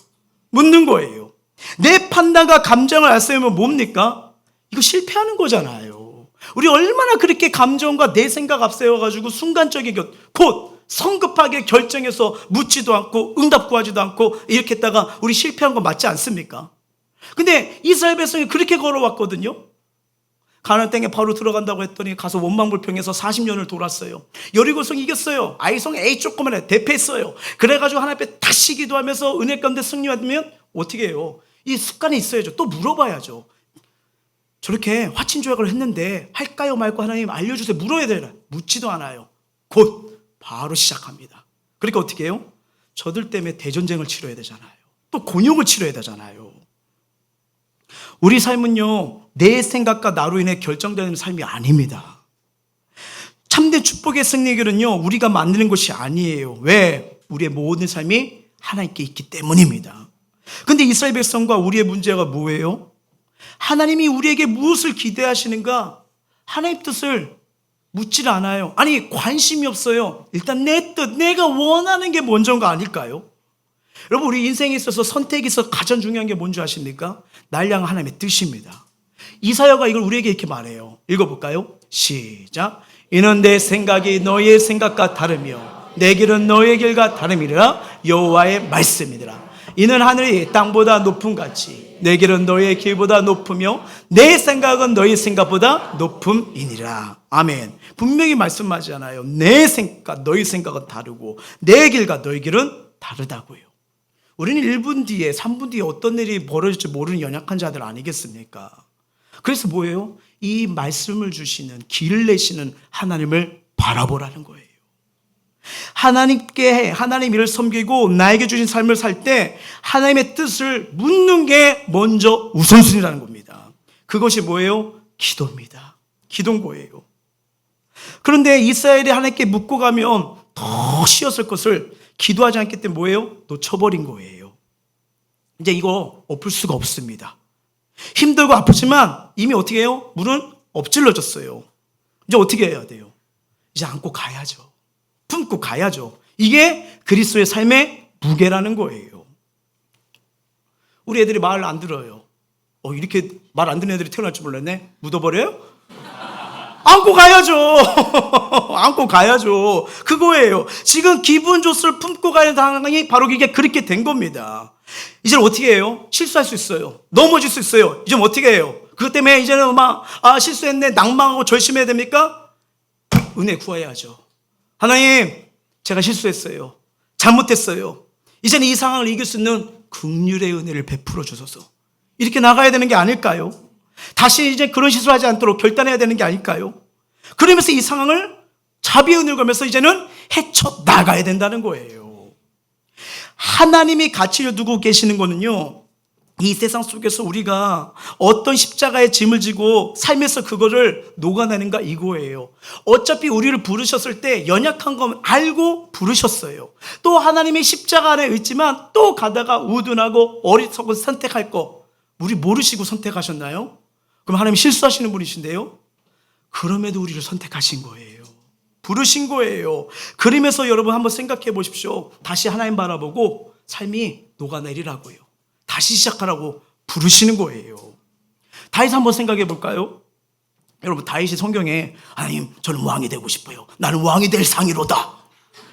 묻는 거예요. 내 판단과 감정을 앞세우면 뭡니까? 이거 실패하는 거잖아요. 우리 얼마나 그렇게 감정과 내 생각 앞세워가지고 순간적인 곧 성급하게 결정해서 묻지도 않고 응답 구하지도 않고 이렇게 했다가 우리 실패한 거 맞지 않습니까? 근데 이스라엘 백성이 그렇게 걸어왔거든요. 가나안 땅에 바로 들어간다고 했더니 가서 원망불평해서 40년을 돌았어요. 여리고성 이겼어요. 아이성 에이 조그만해 대패했어요. 그래가지고 하나님 앞에 다시 기도하면서 은혜 가운데 승리하면 어떻게 해요? 이 습관이 있어야죠. 또 물어봐야죠. 저렇게 화친 조약을 했는데 할까요 말고 하나님 알려주세요. 물어야 되나? 묻지도 않아요. 곧 바로 시작합니다. 그러니까 어떻게 해요? 저들 때문에 대전쟁을 치러야 되잖아요. 또 곤욕을 치러야 되잖아요. 우리 삶은요, 내 생각과 나로 인해 결정되는 삶이 아닙니다. 참된 축복의 승리의 길은요, 우리가 만드는 것이 아니에요. 왜? 우리의 모든 삶이 하나님께 있기 때문입니다. 근데 이스라엘 백성과 우리의 문제가 뭐예요? 하나님이 우리에게 무엇을 기대하시는가? 하나님 뜻을 묻질 않아요. 아니, 관심이 없어요. 일단 내 뜻, 내가 원하는 게 먼저인 거 아닐까요? 여러분, 우리 인생에 있어서 선택이 있어서 가장 중요한 게 뭔지 아십니까? 날 향한 하나님의 뜻입니다. 이사야가 이걸 우리에게 이렇게 말해요. 읽어볼까요? 시작. 이는 내 생각이 너희의 생각과 다르며 내 길은 너희의 길과 다름이라 여호와의 말씀이더라. 이는 하늘이 땅보다 높음 같이 내 길은 너희의 길보다 높으며 내 생각은 너희 생각보다 높음이니라. 아멘. 분명히 말씀하잖아요. 내 생각, 너희 생각은 다르고 내 길과 너희 길은 다르다고요. 우리는 1분 뒤에 3분 뒤에 어떤 일이 벌어질지 모르는 연약한 자들 아니겠습니까? 그래서 뭐예요? 이 말씀을 주시는, 길을 내시는 하나님을 바라보라는 거예요. 하나님 일을 섬기고 나에게 주신 삶을 살 때 하나님의 뜻을 묻는 게 먼저 우선순위라는 겁니다. 그것이 뭐예요? 기도입니다. 기도인 거예요. 그런데 이스라엘이 하나님께 묻고 가면 더 쉬웠을 것을 기도하지 않기 때문에 뭐예요? 놓쳐버린 거예요. 이제 이거 엎을 수가 없습니다. 힘들고 아프지만 이미 어떻게 해요? 물은 엎질러졌어요. 이제 어떻게 해야 돼요? 이제 안고 가야죠. 품고 가야죠. 이게 그리스도의 삶의 무게라는 거예요. 우리 애들이 말 안 들어요. 이렇게 말 안 듣는 애들이 태어날 줄 몰랐네. 묻어버려요? 안고 가야죠. 안고 가야죠. 그거예요. 지금 기분 좋을 품고 가는 상황이 바로 이게 그렇게 된 겁니다. 이제는 어떻게 해요? 실수할 수 있어요. 넘어질 수 있어요. 이제는 어떻게 해요? 그것 때문에 이제는 실수했네 낭망하고 절심해야 됩니까? 은혜 구해야죠. 하나님, 제가 실수했어요. 잘못했어요. 이제는 이 상황을 이길 수 있는 긍휼의 은혜를 베풀어 주소서. 이렇게 나가야 되는 게 아닐까요? 다시 이제 그런 실수하지 않도록 결단해야 되는 게 아닐까요? 그러면서 이 상황을 자비의 은혜를 걸면서 이제는 헤쳐 나가야 된다는 거예요. 하나님이 가치를 두고 계시는 거는요, 이 세상 속에서 우리가 어떤 십자가의 짐을 지고 삶에서 그거를 녹아내는가 이거예요. 어차피 우리를 부르셨을 때 연약한 건 알고 부르셨어요. 또 하나님의 십자가 안에 있지만 또 가다가 우둔하고 어리석은 선택할 거 우리 모르시고 선택하셨나요? 그럼 하나님 실수하시는 분이신데요? 그럼에도 우리를 선택하신 거예요. 부르신 거예요. 그러면서 여러분 한번 생각해 보십시오. 다시 하나님 바라보고 삶이 녹아내리라고요. 다시 시작하라고 부르시는 거예요. 다윗 한번 생각해 볼까요? 여러분, 다윗이 성경에 하나님, 저는 왕이 되고 싶어요. 나는 왕이 될 상이로다.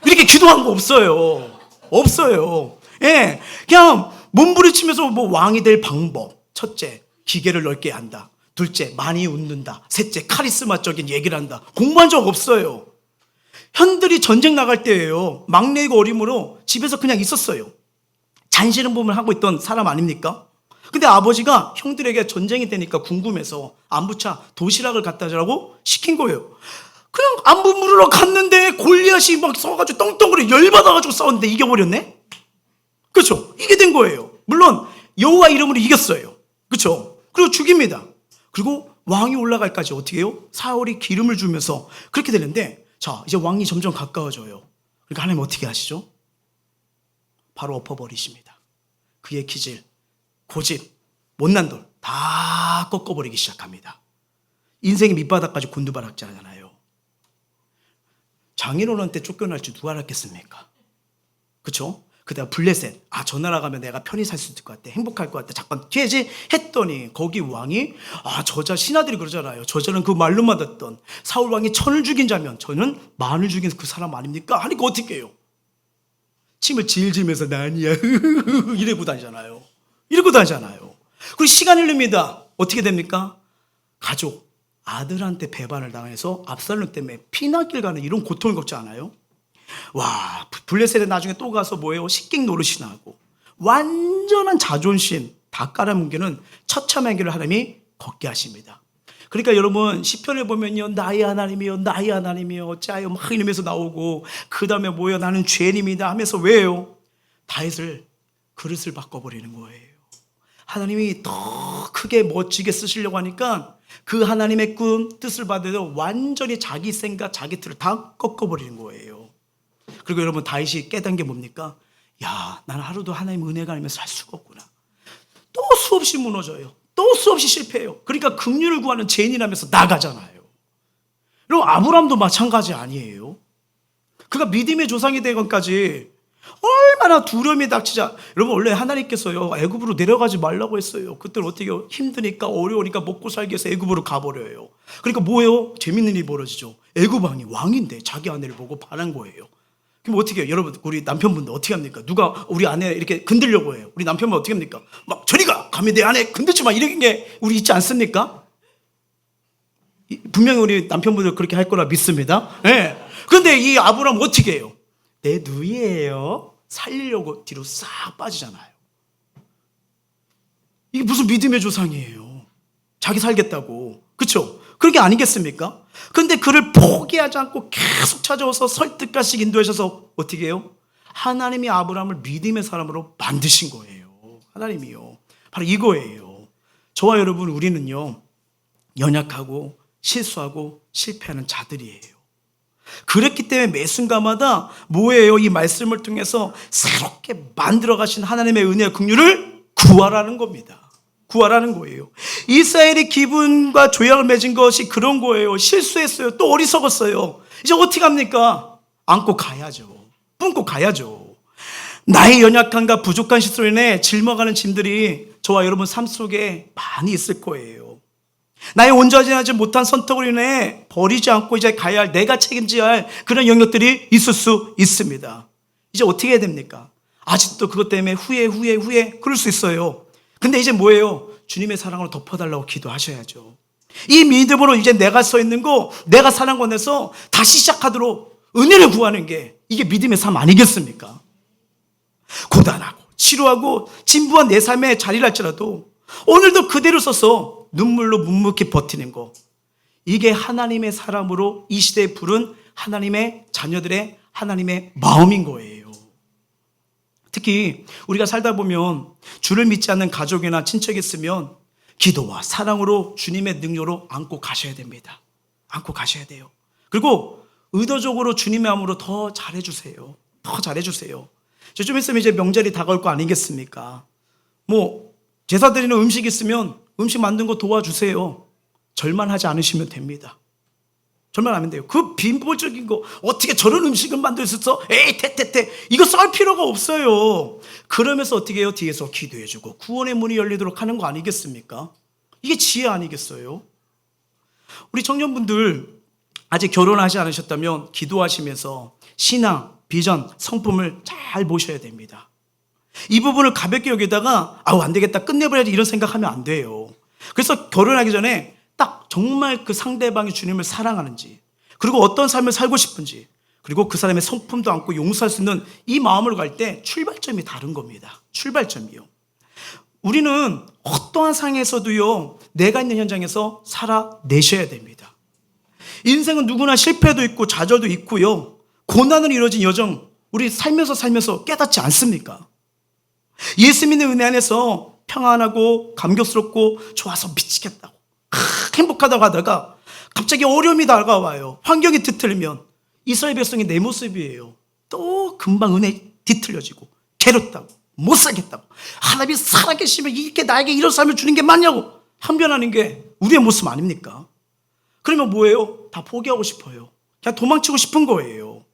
이렇게 기도한 거 없어요. 없어요. 예, 그냥 몸부림치면서 뭐 왕이 될 방법. 첫째, 기계를 넓게 한다. 둘째, 많이 웃는다. 셋째, 카리스마적인 얘기를 한다. 공부한 적 없어요. 현들이 전쟁 나갈 때예요. 막내이고 어림으로 집에서 그냥 있었어요. 잔시름봄을 하고 있던 사람 아닙니까? 근데 아버지가 형들에게 전쟁이 되니까 궁금해서 안부차 도시락을 갖다 주라고 시킨 거예요. 그냥 안부 물으러 갔는데 골리앗이 막 서가지고 떵떵거려 열받아가지고 싸웠는데 이겨버렸네? 그렇죠? 이게 된 거예요. 물론 여호와 이름으로 이겼어요. 그렇죠? 그리고 죽입니다. 그리고 왕이 올라갈까지 어떻게 해요? 사울이 기름을 주면서 그렇게 되는데, 자, 이제 왕이 점점 가까워져요. 그러니까 하나님 어떻게 하시죠? 바로 엎어버리십니다. 그의 기질, 고집, 못난 돌 다 꺾어버리기 시작합니다. 인생의 밑바닥까지 곤두박질하잖아요. 장인어른한테 쫓겨날 줄 누가 알았겠습니까? 그렇죠? 그다음 블레셋, 저 나라 가면 내가 편히 살 수 있을 것 같아, 행복할 것 같아, 잠깐 튀지 했더니 거기 왕이 저자 신하들이 그러잖아요. 저자는 그 말로만 듣던 사울 왕이 1000을 죽인 자면 저는 10,000을 죽인 그 사람 아닙니까? 하니까 어떻게 해요? 침을 질질면서 나 아니야 이러고 다니잖아요. 이러고 다니잖아요. 그리고 시간이 흐릅니다. 어떻게 됩니까? 가족, 아들한테 배반을 당해서 압살롬 때문에 피난길 가는 이런 고통을 겪지 않아요? 와, 블레셋에 나중에 또 가서 뭐예요? 식객 노릇이나 하고 완전한 자존심 다 깔아뭉개는 처참한 길을 하나님이 걷게 하십니다. 그러니까 여러분, 시편을 보면요, 나의 하나님이요, 나의 하나님이요 어찌하여 막 이러면서 나오고, 그 다음에 뭐예요? 나는 죄인입니다 하면서 왜요? 다윗을 그릇을 바꿔버리는 거예요. 하나님이 더 크게 멋지게 쓰시려고 하니까 그 하나님의 꿈, 뜻을 받아도 완전히 자기 생각, 자기 틀을 다 꺾어버리는 거예요. 그리고 여러분, 다윗이 깨달은 게 뭡니까? 야, 나는 하루도 하나님 은혜가 아니면 살 수가 없구나. 또 수없이 무너져요. 또 수없이 실패해요. 그러니까 긍휼을 구하는 죄인이라면서 나가잖아요. 여러분, 아브라함도 마찬가지 아니에요? 그가 믿음의 조상이 된 것까지 얼마나 두려움이 닥치자. 여러분, 원래 하나님께서요, 애굽으로 내려가지 말라고 했어요. 그때 어떻게 해요? 힘드니까 어려우니까 먹고 살기 위해서 애굽으로 가버려요. 그러니까 뭐예요? 재밌는 일이 벌어지죠. 애굽 왕이 왕인데 자기 아내를 보고 반한 거예요. 그럼 어떻게 해요? 여러분, 우리 남편분들 어떻게 합니까? 누가 우리 아내 이렇게 건들려고 해요. 우리 남편분 어떻게 합니까? 막 저리가 감히 내 아내 건들지 마, 이런 게 우리 있지 않습니까? 분명히 우리 남편분들 그렇게 할 거라 믿습니다. 네. 그런데 이 아브라함 어떻게 해요? 내 누이예요. 살리려고 뒤로 싹 빠지잖아요. 이게 무슨 믿음의 조상이에요? 자기 살겠다고. 그렇죠? 그런 게 아니겠습니까? 근데 그를 포기하지 않고 계속 찾아와서 설득까지 인도하셔서 어떻게 해요? 하나님이 아브라함을 믿음의 사람으로 만드신 거예요. 하나님이요. 바로 이거예요. 저와 여러분, 우리는요, 연약하고 실수하고 실패하는 자들이에요. 그랬기 때문에 매 순간마다 뭐예요? 이 말씀을 통해서 새롭게 만들어 가신 하나님의 은혜와 긍휼을 구하라는 겁니다. 구하라는 거예요. 이스라엘이 기분과 조약을 맺은 것이 그런 거예요. 실수했어요. 또 어리석었어요. 이제 어떻게 합니까? 안고 가야죠. 뿜고 가야죠. 나의 연약함과 부족한 실수로 인해 짊어가는 짐들이 저와 여러분 삶 속에 많이 있을 거예요. 나의 온전하지 못한 선택으로 인해 버리지 않고 이제 가야 할, 내가 책임져야 할 그런 영역들이 있을 수 있습니다. 이제 어떻게 해야 됩니까? 아직도 그것 때문에 후회 그럴 수 있어요. 근데 이제 뭐예요? 주님의 사랑으로 덮어달라고 기도하셔야죠. 이 믿음으로 이제 내가 서 있는 거, 내가 사는 곳에서 다시 시작하도록 은혜를 구하는 게 이게 믿음의 삶 아니겠습니까? 고단하고 치료하고 진부한 내 삶의 자리를 할지라도 오늘도 그대로 서서 눈물로 묵묵히 버티는 거, 이게 하나님의 사람으로 이 시대에 부른 하나님의 자녀들의 하나님의 마음인 거예요. 특히 우리가 살다 보면 주를 믿지 않는 가족이나 친척이 있으면 기도와 사랑으로 주님의 능력으로 안고 가셔야 됩니다. 안고 가셔야 돼요. 그리고 의도적으로 주님의 마음으로 더 잘해주세요. 더 잘해주세요. 좀 있으면 이제 명절이 다가올 거 아니겠습니까? 뭐 제사 드리는 음식 있으면 음식 만든 거 도와주세요. 절만하지 않으시면 됩니다. 절만하면 돼요. 그 빈부적인 거 어떻게 저런 음식을 만들 수 있어? 에이 태태태 이거 쌀 필요가 없어요. 그러면서 어떻게 해요? 뒤에서 기도해주고 구원의 문이 열리도록 하는 거 아니겠습니까? 이게 지혜 아니겠어요? 우리 청년분들 아직 결혼하지 않으셨다면 기도하시면서 신앙, 비전, 성품을 잘 보셔야 됩니다. 이 부분을 가볍게 여기다가 아우 안 되겠다 끝내버려야지 이런 생각하면 안 돼요. 그래서 결혼하기 전에 딱 정말 그 상대방이 주님을 사랑하는지, 그리고 어떤 삶을 살고 싶은지, 그리고 그 사람의 성품도 안고 용서할 수 있는 이 마음을 갈 때 출발점이 다른 겁니다. 출발점이요. 우리는 어떠한 상황에서도요, 내가 있는 현장에서 살아내셔야 됩니다. 인생은 누구나 실패도 있고 좌절도 있고요, 고난으로 이루어진 여정 우리 살면서 깨닫지 않습니까? 예수 믿는 은혜 안에서 평안하고 감격스럽고 좋아서 미치겠다고 행복하다고 하다가 갑자기 어려움이 다가와요. 환경이 뒤틀리면 이스라엘 백성이 내 모습이에요. 또 금방 은혜 뒤틀려지고 괴롭다고 못 살겠다고, 하나님이 살아계시면 이렇게 나에게 이런 삶을 주는 게 맞냐고 항변하는 게 우리의 모습 아닙니까? 그러면 뭐예요? 다 포기하고 싶어요. 그냥 도망치고 싶은 거예요.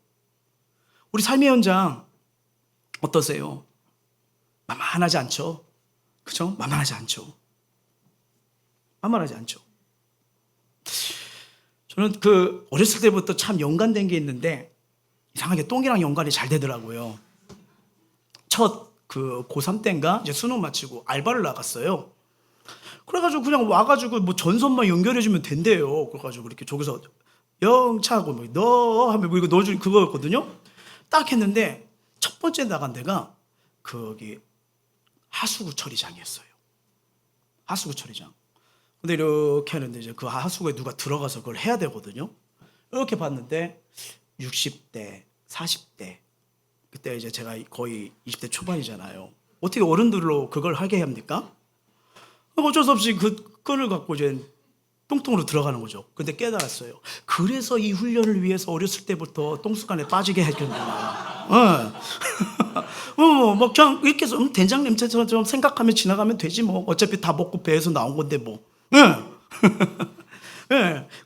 우리 삶의 현장 어떠세요? 만만하지 않죠? 그죠? 만만하지 않죠? 만만하지 않죠? 저는 어렸을 때부터 참 연관된 게 있는데 이상하게 똥이랑 연관이 잘 되더라고요. 첫 고3 때인가 이제 수능 마치고 알바를 나갔어요. 그래가지고 그냥 와가지고 뭐 전선만 연결해주면 된대요. 그래가지고 이렇게 저기서 영차하고 뭐 너 하면 뭐 이거 넣어줄 그거였거든요. 딱 했는데 첫 번째 나간 데가 거기 하수구 처리장이었어요. 하수구 처리장. 근데 이렇게 하는데 이제 그 하수구에 누가 들어가서 그걸 해야 되거든요. 이렇게 봤는데 60대, 40대. 그때 이제 제가 거의 20대 초반이잖아요. 어떻게 어른들로 그걸 하게 합니까? 어쩔 수 없이 그거를 갖고 이제 똥통으로 들어가는 거죠. 근데 깨달았어요. 그래서 이 훈련을 위해서 어렸을 때부터 똥수간에 빠지게 했구나. 뭐 그냥 이렇게 해서 된장 냄새처럼 생각하면 지나가면 되지 뭐. 어차피 다 먹고 배에서 나온 건데 뭐.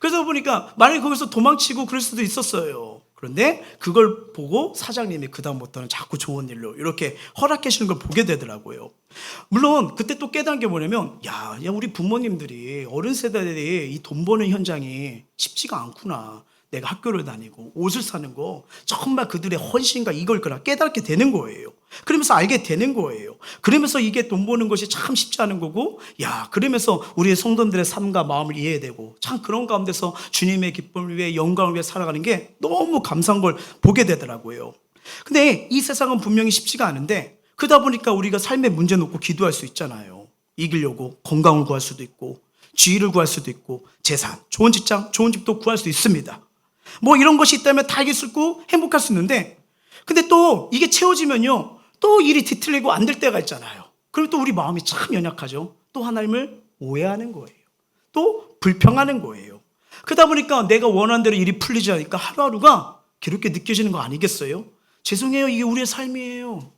그래서 보니까 만약에 거기서 도망치고 그럴 수도 있었어요. 그런데 그걸 보고 사장님이 그다음부터는 자꾸 좋은 일로 이렇게 허락해 주시는 걸 보게 되더라고요. 물론 그때 또 깨달은 게 뭐냐면 야 우리 부모님들이 어른 세대들이 이 돈 버는 현장이 쉽지가 않구나. 내가 학교를 다니고 옷을 사는 거 정말 그들의 헌신과 이걸 거라 깨닫게 되는 거예요. 그러면서 알게 되는 거예요. 그러면서 이게 돈 버는 것이 참 쉽지 않은 거고, 야 그러면서 우리의 성도들의 삶과 마음을 이해되고 참 그런 가운데서 주님의 기쁨을 위해 영광을 위해 살아가는 게 너무 감사한 걸 보게 되더라고요. 근데 이 세상은 분명히 쉽지가 않은데 그러다 보니까 우리가 삶의 문제 놓고 기도할 수 있잖아요. 이기려고 건강을 구할 수도 있고 지위를 구할 수도 있고 재산, 좋은 직장, 좋은 집도 구할 수 있습니다. 뭐 이런 것이 있다면 다 이길 수 있고 행복할 수 있는데, 근데 또 이게 채워지면요 또 일이 뒤틀리고 안 될 때가 있잖아요. 그리고 또 우리 마음이 참 연약하죠. 또 하나님을 오해하는 거예요. 또 불평하는 거예요. 그러다 보니까 내가 원하는 대로 일이 풀리지 않으니까 하루하루가 괴롭게 느껴지는 거 아니겠어요? 죄송해요, 이게 우리의 삶이에요.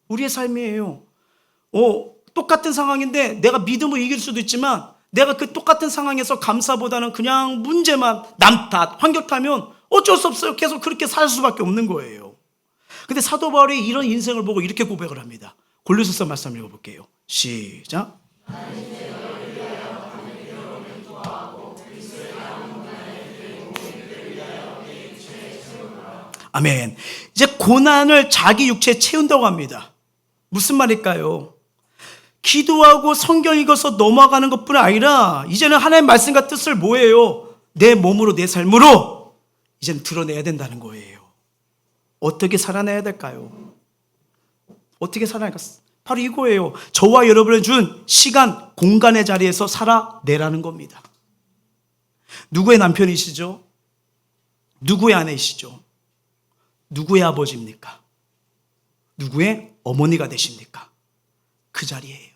우리의 삶이에요. 똑같은 상황인데 내가 믿음으로 이길 수도 있지만 내가 그 똑같은 상황에서 감사보다는 그냥 문제만 남 탓, 환경 탓하면 어쩔 수 없어요. 계속 그렇게 살 수밖에 없는 거예요. 근데 사도 바울이 이런 인생을 보고 이렇게 고백을 합니다. 골로새서 말씀 읽어볼게요. 시작. 아멘. 이제 고난을 자기 육체에 채운다고 합니다. 무슨 말일까요? 기도하고 성경 읽어서 넘어가는 것뿐 아니라 이제는 하나님의 말씀과 뜻을 뭐예요? 내 몸으로, 내 삶으로 이제는 드러내야 된다는 거예요. 어떻게 살아내야 될까요? 어떻게 살아낼까? 바로 이거예요. 저와 여러분을 준 시간, 공간의 자리에서 살아내라는 겁니다. 누구의 남편이시죠? 누구의 아내이시죠? 누구의 아버지입니까? 누구의 어머니가 되십니까? 그 자리예요.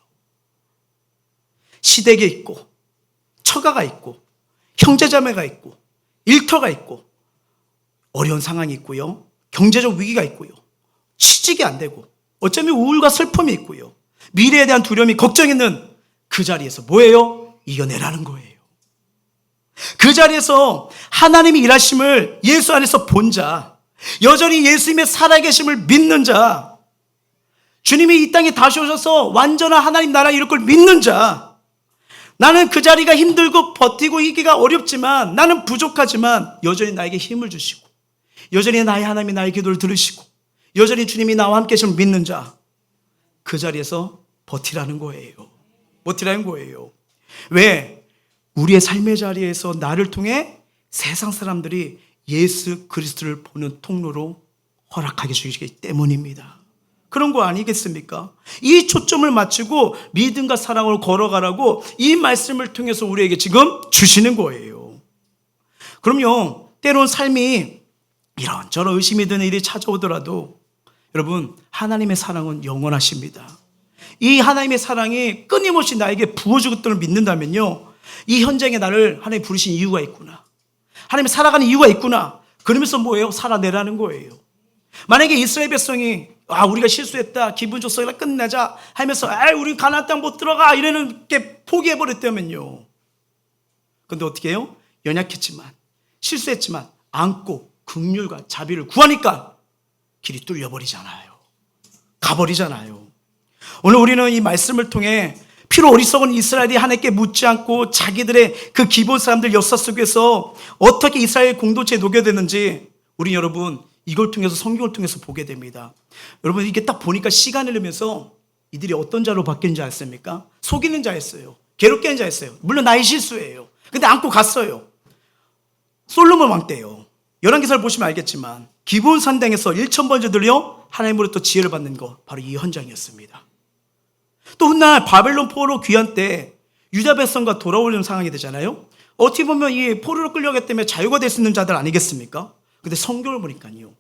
시댁에 있고, 처가가 있고, 형제자매가 있고, 일터가 있고, 어려운 상황이 있고요. 경제적 위기가 있고요. 취직이 안 되고, 어쩌면 우울과 슬픔이 있고요. 미래에 대한 두려움이 걱정이 있는 그 자리에서 뭐예요? 이겨내라는 거예요. 그 자리에서 하나님이 일하심을 예수 안에서 본 자, 여전히 예수님의 살아계심을 믿는 자, 주님이 이 땅에 다시 오셔서 완전한 하나님 나라 이룰 걸 믿는 자, 나는 그 자리가 힘들고 버티고 이기가 어렵지만, 나는 부족하지만 여전히 나에게 힘을 주시고, 여전히 나의 하나님이 나의 기도를 들으시고, 여전히 주님이 나와 함께 계심을 믿는 자, 그 자리에서 버티라는 거예요. 버티라는 거예요. 왜? 우리의 삶의 자리에서 나를 통해 세상 사람들이 예수 그리스도를 보는 통로로 허락하게 주시기 때문입니다. 그런 거 아니겠습니까? 이 초점을 맞추고 믿음과 사랑으로 걸어가라고 이 말씀을 통해서 우리에게 지금 주시는 거예요. 그럼요, 때론 삶이 이런저런 의심이 드는 일이 찾아오더라도 여러분, 하나님의 사랑은 영원하십니다. 이 하나님의 사랑이 끊임없이 나에게 부어주고 있다는 걸 믿는다면요, 이 현장에 나를 하나님 부르신 이유가 있구나, 하나님 살아가는 이유가 있구나, 그러면서 뭐예요? 살아내라는 거예요. 만약에 이스라엘 백성이 우리가 실수했다, 기분 좋소리라 끝내자 하면서 우리 가나안 땅 못 들어가 이러는 게 포기해버렸다면요, 근데 어떻게 해요? 연약했지만, 실수했지만 안고 긍휼과 자비를 구하니까 길이 뚫려버리잖아요. 가버리잖아요. 오늘 우리는 이 말씀을 통해 피로 어리석은 이스라엘이 하나님께 묻지 않고 자기들의 그 기본 사람들 역사 속에서 어떻게 이스라엘 공동체에 녹여되는지 우리 여러분 이걸 통해서, 성경을 통해서 보게 됩니다. 여러분, 이게 딱 보니까 시간을 흘리면서 이들이 어떤 자로 바뀌는 줄 아십니까? 속이는 자였어요. 괴롭게 하는 자였어요. 물론 나의 실수예요. 근데 안고 갔어요. 솔로몬 왕 때요. 열왕기사를 보시면 알겠지만 기브온 산당에서 1000번째 들려 하나님으로부터 지혜를 받는 거, 바로 이 현장이었습니다. 또 훗날 바벨론 포로 귀환 때 유다 백성과 돌아오는 상황이 되잖아요. 어떻게 보면 이 포로로 끌려가기 때문에 자유가 될 수 있는 자들 아니겠습니까? 근데 성경을 보니까요,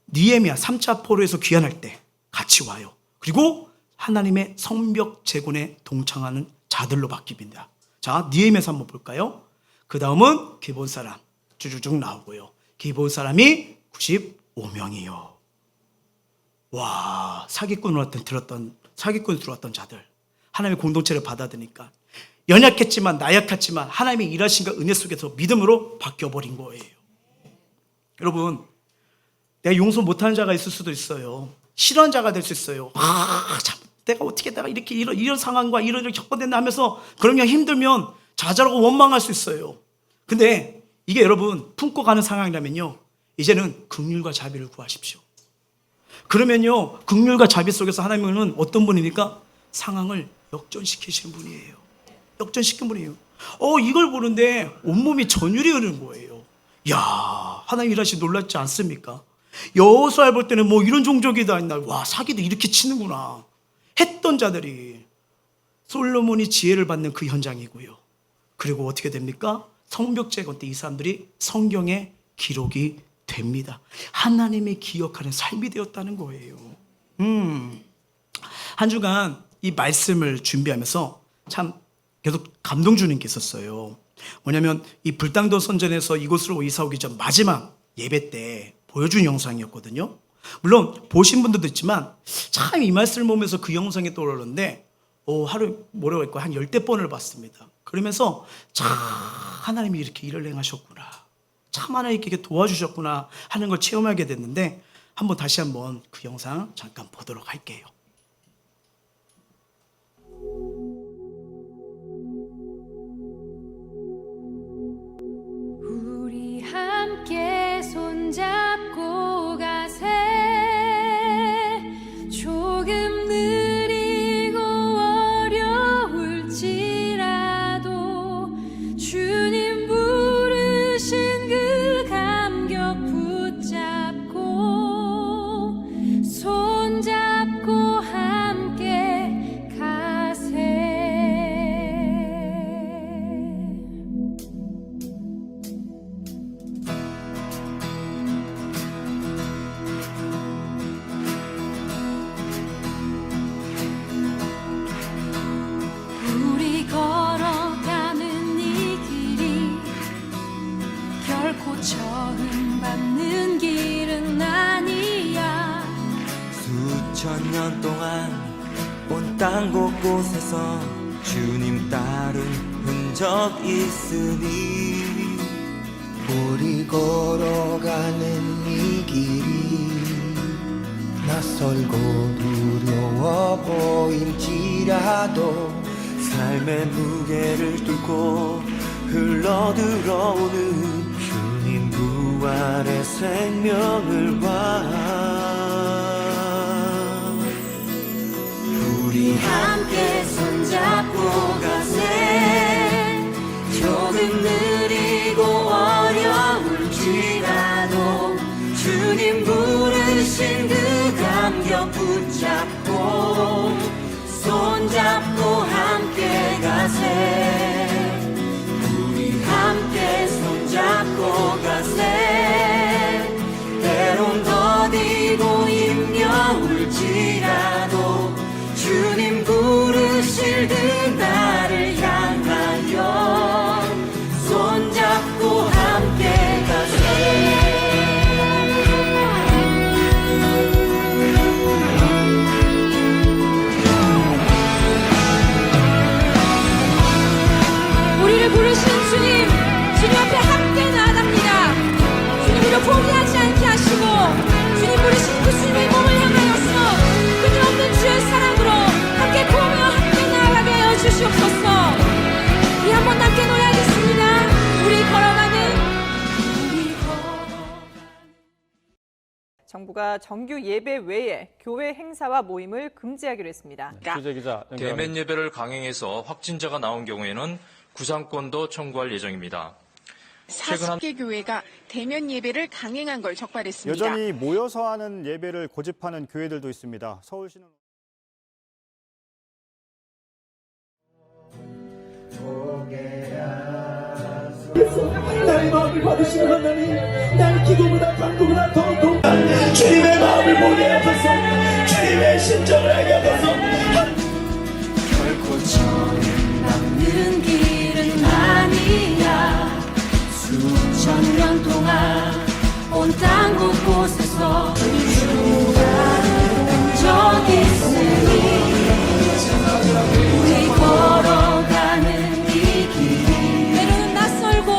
느헤미야 3차 포로에서 귀환할 때 같이 와요. 그리고 하나님의 성벽 재건에 동참하는 자들로 바뀝니다. 자, 느헤미야서 한번 볼까요? 그 다음은 기브온 사람 쭉쭉 나오고요. 기브온 사람이 95명이요. 와, 사기꾼으로 들어왔던 자들, 하나님의 공동체를 받아들이니까 연약했지만 나약했지만 하나님의 일하신과 은혜 속에서 믿음으로 바뀌어버린 거예요. 여러분, 내가 용서 못하는 자가 있을 수도 있어요. 싫어하는 자가 될 수 있어요. 참, 내가 어떻게 내가 이렇게 이런 상황과 이런 일을 겪어냈나 하면서 그러면 힘들면 좌절하고 원망할 수 있어요. 근데 이게 여러분 품고 가는 상황이라면요, 이제는 긍휼과 자비를 구하십시오. 그러면요, 긍휼과 자비 속에서 하나님은 어떤 분입니까? 상황을 역전시키시는 분이에요. 역전시키는 분이에요. 이걸 보는데 온몸이 전율이 흐르는 거예요. 야, 하나님 일하시 놀랍지 않습니까? 여호수아 볼 때는 뭐 이런 종족이 다 있나, 와, 사기도 이렇게 치는구나 했던 자들이 솔로몬이 지혜를 받는 그 현장이고요. 그리고 어떻게 됩니까? 성벽 재건 때 이 사람들이 성경에 기록이 됩니다. 하나님이 기억하는 삶이 되었다는 거예요. 한 주간 이 말씀을 준비하면서 참 계속 감동 주는 게 있었어요. 뭐냐면 이 불당도 선전에서 이곳으로 이사 오기 전 마지막 예배 때 보여준 영상이었거든요. 물론 보신 분들도 있지만 참 이 말씀을 보면서 그 영상이 떠오르는데 하루에 뭐라고 할까, 한 10대 번을 봤습니다. 그러면서 참 하나님이 이렇게 일을 행하셨구나, 참 하나님께 도와주셨구나 하는 걸 체험하게 됐는데, 다시 한번 그 영상 잠깐 보도록 할게요.
우리 함께 손잡고 가세. 조금 느리고
수천 년 동안 온 땅 곳곳에서 주님 따른 흔적 있으니
우리 걸어가는 이 길이 낯설고 두려워 보일지라도
삶의 무게를 뚫고 흘러들어오는 주님 부활의 생명을 봐 우리
함께 손잡고 가세 조금 느리고 어려울지라도 주님 부르신 그 감격 붙잡고 손잡고 함께 가세 우리 함께 손잡고 가세 때론 더디고 힘겨울지라도 주님 부르실 그 날을 향하여 손잡고 함께 가세 우리를 부르신 주님 앞에 함께 나아갑니다. 주님으로 포기하지 않게 하시고 주님 부르신 그 주님의 몸을 향하여서 끊임없는 주의 사랑으로 함께 구하며 함께 나아가게 하여 주시옵소서. 우리 한번 함께 노래하겠습니다. 우리 걸어가는
정부가 정규 예배 외에 교회 행사와 모임을 금지하기로 했습니다.
취재 기자
대면 예배를 강행해서 확진자가 나온 경우에는 구상권도 청구할 예정입니다.
40개 교회가 대면 예배를 강행한 걸 적발했습니다.
여전히 모여서 하는 예배를 고집하는 교회들도 있습니다. 서울시는
나의 마음을 받으시는 하나님 나의 기도보다 간구보다 더 주님의 마음을 보게 하소서 주님의 심정을 알게 하소서
결코 저는 남는 길은 아니야 수천 년 동안 온 땅 곳곳에서 주님과는 흔적 있으니 우리 걸어가는 이 길이 때로는 낯설고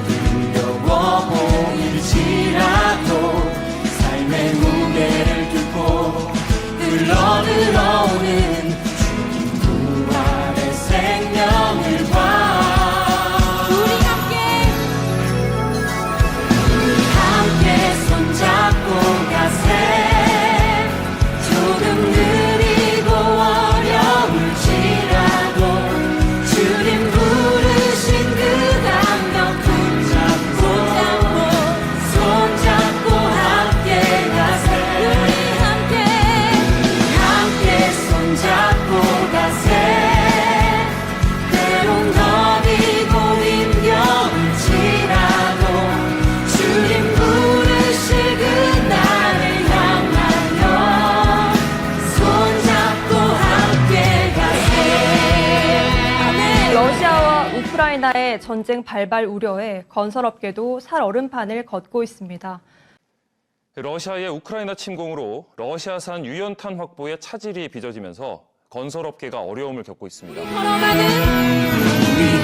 두려워 보일지라도 삶의 무게를 뚫고 흘러들어오는 주님 부활의 생명을 봐 우리 함께 손잡고 가세 조금 느리고 어려울지라도 주님 부르신 그 감격 붙잡고 손잡고 함께 가세 우리 함께 손잡고 가세 때론 더디고 힘겨울지라도 주님 부르실 그 날을 향하여 손잡고 함께 가세
러시아와 우크라이나의 전쟁 발발 우려에 건설업계도 살얼음판을 걷고 있습니다.
러시아의 우크라이나 침공으로 러시아산 유연탄 확보에 차질이 빚어지면서 건설업계가 어려움을 겪고 있습니다.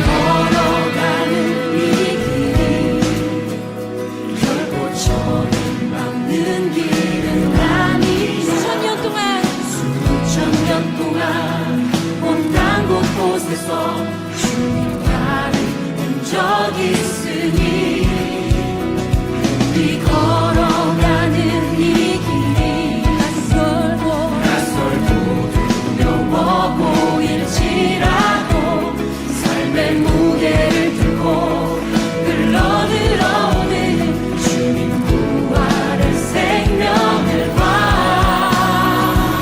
걸어가는 이 길이 결코 저는 남는 길은 아니야 수천 년 동안 온 땅 곳곳에서 주님 따른 흔적 있으니 우리 걸어가는 이 길이 낯설고 두려워 보일지라도 삶의 무게를 들고 흘러들어오는 주님 부활의 생명을 봐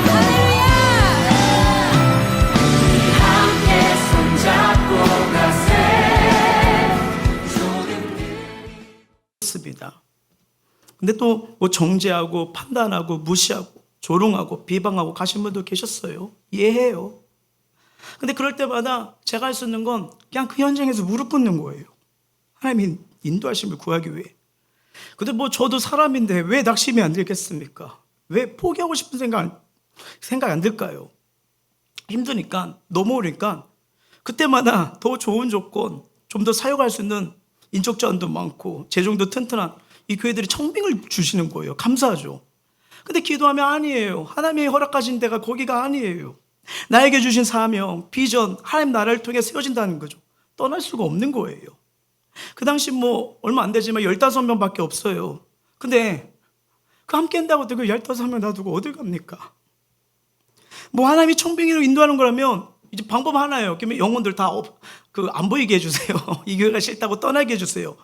할렐루야 우리 함께 손잡고 가세 조금
습니다. 근데 또 뭐 정죄하고 판단하고 무시하고 조롱하고 비방하고 가신 분도 계셨어요. 이해해요. 근데 그럴 때마다 제가 할 수 있는 건 그냥 그 현장에서 무릎 꿇는 거예요. 하나님이 인도하심을 구하기 위해. 근데 뭐 저도 사람인데 왜 낙심이 안 되겠습니까? 왜 포기하고 싶은 생각 안 들까요? 힘드니까, 넘어오니까 그때마다 더 좋은 조건, 좀 더 사역할 수 있는 인적 자원도 많고 재정도 튼튼한 이 교회들이 청빙을 주시는 거예요. 감사하죠. 근데 기도하면 아니에요. 하나님이 허락하신 데가 거기가 아니에요. 나에게 주신 사명, 비전, 하나님 나라를 통해 세워진다는 거죠. 떠날 수가 없는 거예요. 그 당시 뭐 얼마 안 되지만 15명밖에 없어요. 근데 그 함께 한다고 그 15명 놔두고 어딜 갑니까? 뭐 하나님이 청빙으로 인도하는 거라면 이제 방법 하나예요. 그러면 영혼들 다 안 보이게 해주세요. 이 교회가 싫다고 떠나게 해주세요.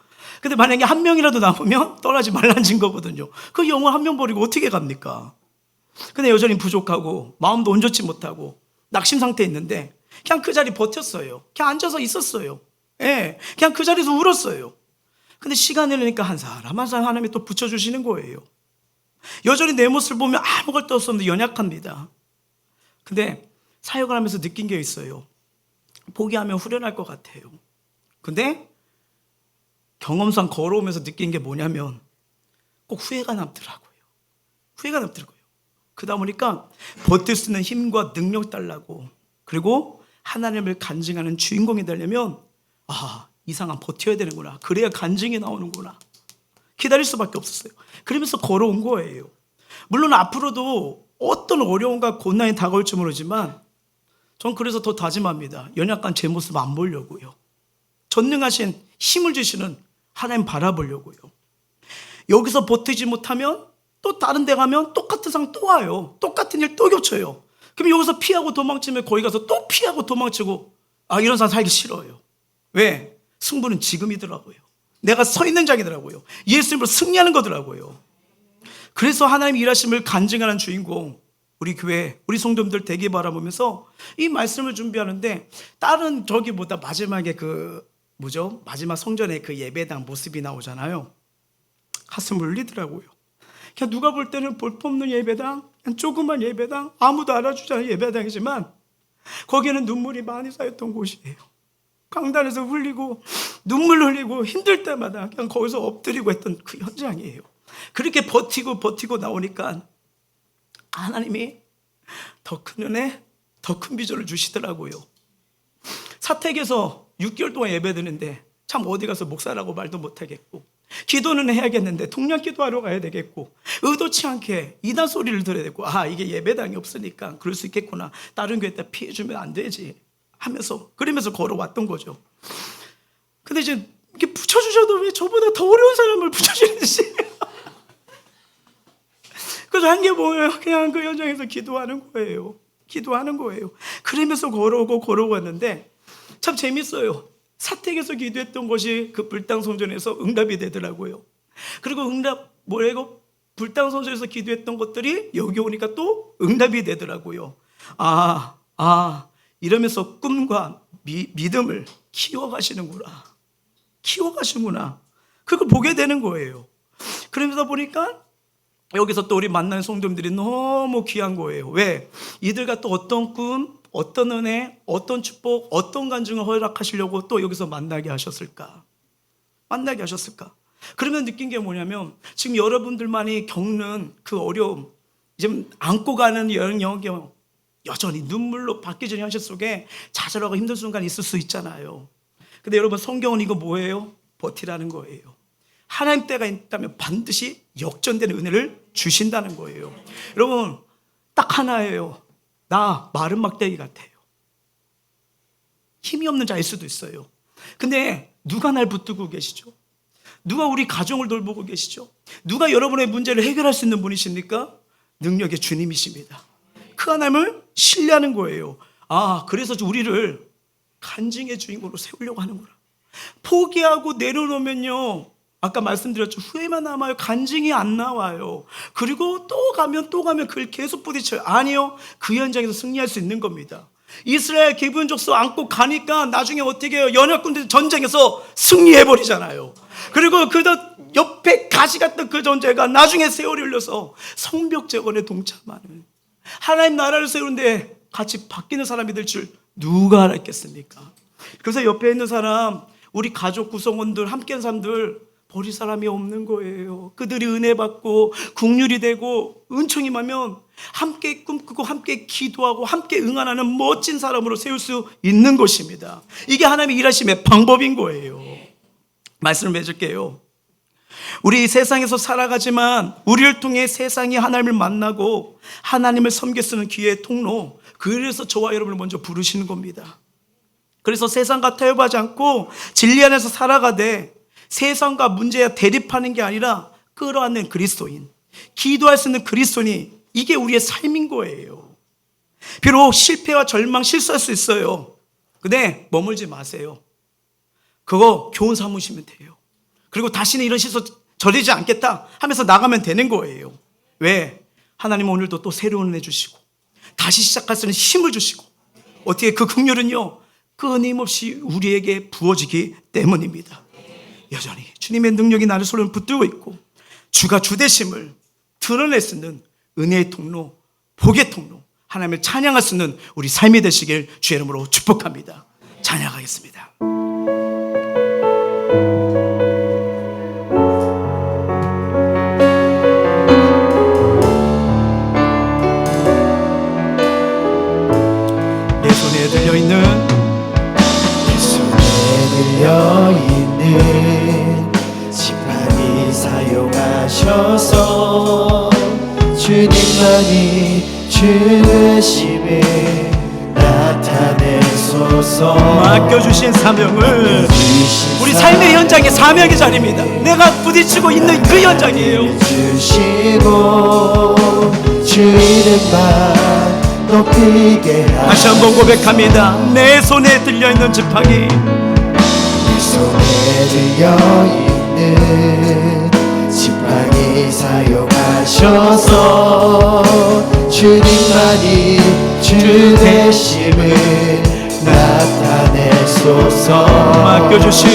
근데 만약에 한 명이라도 남으면 떠나지 말라는 증거거든요. 그 영혼 한 명 버리고 어떻게 갑니까? 근데 여전히 부족하고 마음도 온전치 못하고 낙심 상태에 있는데 그냥 그 자리 버텼어요. 그냥 앉아서 있었어요. 예, 그냥 그 자리에서 울었어요. 근데 시간이 흐르니까 한 사람 한 사람 하나님이 또 붙여주시는 거예요. 여전히 내 모습을 보면 아무것도 없었는데 연약합니다. 근데 사역을 하면서 느낀 게 있어요. 포기하면 후련할 것 같아요. 근데 경험상 걸어오면서 느낀 게 뭐냐면 꼭 후회가 남더라고요. 후회가 남더라고요. 그러다 보니까 버틸 수 있는 힘과 능력 달라고, 그리고 하나님을 간증하는 주인공이 되려면 이상한 버텨야 되는구나. 그래야 간증이 나오는구나. 기다릴 수밖에 없었어요. 그러면서 걸어온 거예요. 물론 앞으로도 어떤 어려움과 고난이 다가올지 모르지만 전 그래서 더 다짐합니다. 연약한 제 모습 안 보려고요. 전능하신 힘을 주시는 하나님 바라보려고요. 여기서 버티지 못하면 또 다른 데 가면 똑같은 상황 또 와요. 똑같은 일 또 겹쳐요. 그럼 여기서 피하고 도망치면 거기 가서 또 피하고 도망치고, 이런 사람 살기 싫어요. 왜? 승부는 지금이더라고요. 내가 서 있는 장이더라고요. 예수님으로 승리하는 거더라고요. 그래서 하나님의 일하심을 간증하는 주인공, 우리 교회, 우리 성도님들 되게 바라보면서 이 말씀을 준비하는데, 다른 저기보다 마지막에 마지막 성전에 그 예배당 모습이 나오잖아요. 가슴 울리더라고요. 그냥 누가 볼 때는 볼품없는 예배당, 그냥 조그만 예배당, 아무도 알아주지 않은 예배당이지만 거기에는 눈물이 많이 쌓였던 곳이에요. 강단에서 흘리고 눈물 흘리고 힘들 때마다 그냥 거기서 엎드리고 했던 그 현장이에요. 그렇게 버티고 나오니까 하나님이 더 큰 은혜, 더 큰 비전을 주시더라고요. 사택에서 6개월 동안 예배드는데 참 어디 가서 목사라고 말도 못하겠고, 기도는 해야겠는데 통역 기도하러 가야 되겠고, 의도치 않게 이단 소리를 들어야 되고, 이게 예배당이 없으니까 그럴 수 있겠구나, 다른 교회에다 피해주면 안 되지 하면서, 그러면서 걸어왔던 거죠. 근데 이제 이렇게 붙여주셔도 왜 저보다 더 어려운 사람을 붙여주는지 그래서 한 게 뭐예요? 그냥 그 현장에서 기도하는 거예요. 그러면서 걸어오고 왔는데 참 재밌어요. 사택에서 기도했던 것이 그 불당 성전에서 응답이 되더라고요. 그리고 불당 성전에서 기도했던 것들이 여기 오니까 또 응답이 되더라고요. 이러면서 꿈과 믿음을 키워가시는구나. 그걸 보게 되는 거예요. 그러면서 보니까 여기서 또 우리 만나는 성도님들이 너무 귀한 거예요. 왜? 이들과 또 어떤 꿈, 어떤 은혜, 어떤 축복, 어떤 간증을 허락하시려고 또 여기서 만나게 하셨을까? 그러면 느낀 게 뭐냐면, 지금 여러분들만이 겪는 그 어려움, 지금 안고 가는 영역, 여전히 눈물로 바뀌어지는 현실 속에 좌절하고 힘든 순간이 있을 수 있잖아요. 근데 여러분, 성경은 이거 뭐예요? 버티라는 거예요. 하나님 때가 있다면 반드시 역전되는 은혜를 주신다는 거예요. 여러분, 딱 하나예요. 나 마른 막대기 같아요. 힘이 없는 자일 수도 있어요. 근데 누가 날 붙들고 계시죠? 누가 우리 가정을 돌보고 계시죠? 누가 여러분의 문제를 해결할 수 있는 분이십니까? 능력의 주님이십니다. 그 하나님을 신뢰하는 거예요. 그래서 우리를 간증의 주인공으로 세우려고 하는구나. 포기하고 내려놓으면요, 아까 말씀드렸죠. 후회만 남아요. 간증이 안 나와요. 그리고 또 가면 그걸 계속 부딪혀요. 아니요. 그 현장에서 승리할 수 있는 겁니다. 이스라엘 기브온 족속 안고 가니까 나중에 어떻게 해요? 연합군대 전쟁에서 승리해버리잖아요. 그리고 그 옆에 가시 같던 그 존재가 나중에 세월이 흘려서 성벽 재건에 동참하는, 하나님 나라를 세우는데 같이 바뀌는 사람이 될 줄 누가 알았겠습니까? 그래서 옆에 있는 사람, 우리 가족 구성원들, 함께한 사람들 버릴 사람이 없는 거예요. 그들이 은혜 받고 국률이 되고 은총이 많으면 함께 꿈꾸고 함께 기도하고 함께 응원하는 멋진 사람으로 세울 수 있는 것입니다. 이게 하나님의 일하심의 방법인 거예요. 말씀을 맺을게요. 우리 세상에서 살아가지만 우리를 통해 세상이 하나님을 만나고 하나님을 섬겨 쓰는 기회의 통로, 그래서 저와 여러분을 먼저 부르시는 겁니다. 그래서 세상과 타협하지 않고 진리 안에서 살아가되 세상과 문제와 대립하는 게 아니라 끌어안는 그리스도인, 기도할 수 있는 그리스도인이, 이게 우리의 삶인 거예요. 비록 실패와 절망, 실수할 수 있어요. 근데 머물지 마세요. 그거 교훈 삼으시면 돼요. 그리고 다시는 이런 실수 저리지 않겠다 하면서 나가면 되는 거예요. 왜? 하나님은 오늘도 또 새로운 은혜 주시고 다시 시작할 수 있는 힘을 주시고, 어떻게 그 긍휼은요 끊임없이 우리에게 부어지기 때문입니다. 여전히 주님의 능력이 나를 손을 붙들고 있고 주가 주되심을 드러낼 수 있는 은혜의 통로, 복의 통로, 하나님을 찬양할 수 있는 우리 삶이 되시길 주의 이름으로 축복합니다. 찬양하겠습니다. 내 손에 들려있는
지팡이 사용하셔서 주님만이 주 되심을 나타내소서.
맡겨주신 사명을, 우리 삶의 현장의 사명의 자리입니다. 내가 부딪히고 있는 그 현장이에요.
주시고 주 이름만 높이게
다시 한번 고백합니다. 내 손에 들려있는 지팡이,
손에 들려있는 지팡이 사용하셔서 주님만이 주 되심을 나타내소서.
맡겨주신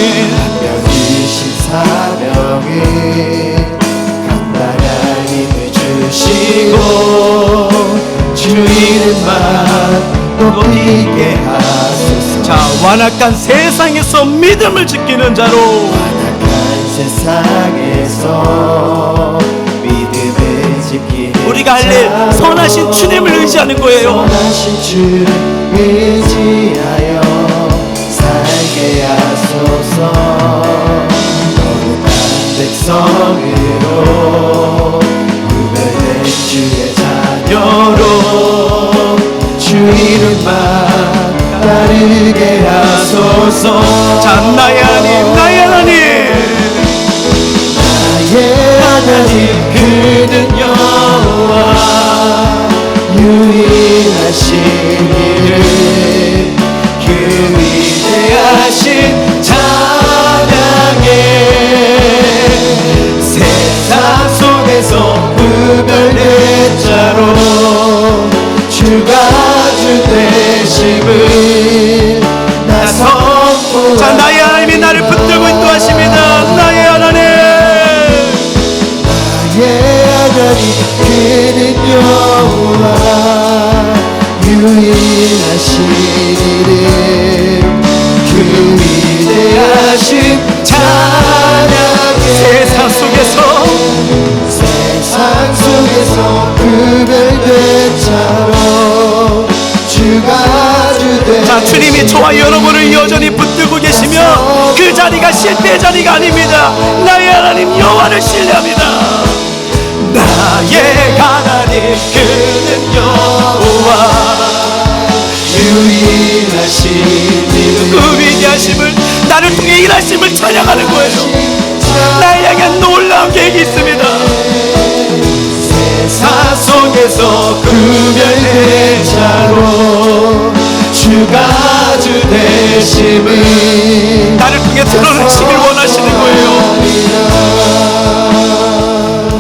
사명을 감당할 힘을 주시고 주 이름만 높이게 하소서.
자, 완악한 세상에서 믿음을 지키는 자로,
완악한 세상에서 믿음을 지키는
우리가 할 일, 선하신 주님을 의지하는 거예요.
선하신 주 의지하여 살게 하소서. 거룩한 백성으로 구별된 주의 자녀로 주 이름만 따르게 하소서.
자, 나의 하나님, 나의 하나님,
나의 하나님, 그는 여호와 유일하신 이름, 그 위대하신 찬양에 세상 속에서 구별된 자로 주가 주 되심을 나 선포하리.
자, 나의 하나님이 나를 붙들고 인도하십니다. 나의 하나님,
나의 하나님, 그는 여호와 유일하신 이름, 그 위대하신 찬양에
세상 속에서
구별된 자로 주가 주 되심을.
자, 주님이 저와 여러분을 여전히 붙들고 계시며 그 자리가 실패의 자리가 아닙니다. 나의 하나님 여호와를 신뢰합니다. 나의 하나님, 그는 여호와
유일하신 이름,
그 위대하심을, 나를 통해 일하심을 찬양하는 거예요. 나에 향한 놀라운 계획이 있습니다.
세상 속에서 구별된 자로 주가 주 되심을
나를 통해 드러내시길 원하시는 거예요.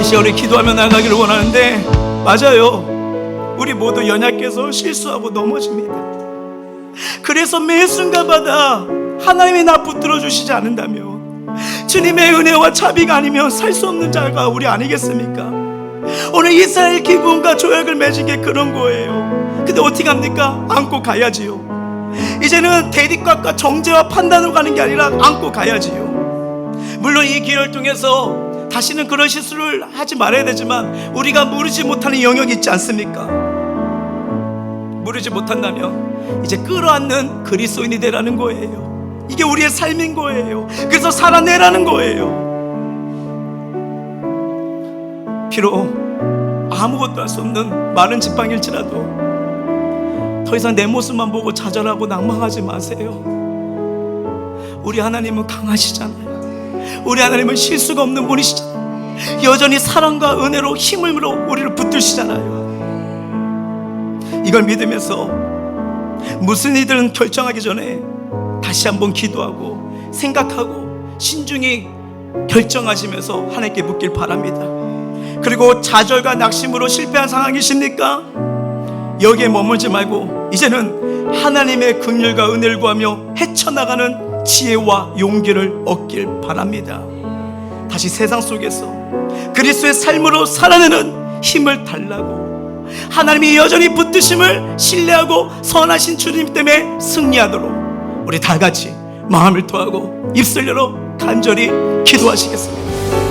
이 시간에 기도하며 나가기를 원하는데, 맞아요, 우리 모두 연약해서 실수하고 넘어집니다. 그래서 매 순간마다 하나님이 나 붙들어 주시지 않는다면, 주님의 은혜와 자비가 아니면 살 수 없는 자가 우리 아니겠습니까? 오늘 이스라엘 기분과 조약을 맺은 게 그런 거예요. 근데 어떻게 합니까? 안고 가야지요. 이제는 대립과 정죄와 판단으로 가는 게 아니라 안고 가야지요. 물론 이 기회를 통해서 다시는 그런 실수를 하지 말아야 되지만 우리가 무르지 못하는 영역이 있지 않습니까? 무르지 못한다면 이제 끌어안는 그리스도인이 되라는 거예요. 이게 우리의 삶인 거예요. 그래서 살아내라는 거예요. 비록 아무것도 할 수 없는 마른 지팡일지라도 더 이상 내 모습만 보고 좌절하고 낭망하지 마세요. 우리 하나님은 강하시잖아요. 우리 하나님은 실수가 없는 분이시잖아요. 여전히 사랑과 은혜로 힘으로 우리를 붙드시잖아요. 이걸 믿으면서 무슨 일들은 결정하기 전에 다시 한번 기도하고 생각하고 신중히 결정하시면서 하나님께 묻길 바랍니다. 그리고 좌절과 낙심으로 실패한 상황이십니까? 여기에 머물지 말고 이제는 하나님의 긍휼과 은혜를 구하며 헤쳐나가는 지혜와 용기를 얻길 바랍니다. 다시 세상 속에서 그리스도의 삶으로 살아내는 힘을 달라고, 하나님이 여전히 붙드심을 신뢰하고 선하신 주님 때문에 승리하도록 우리 다 같이 마음을 토하고 입술 열어 간절히 기도하시겠습니다.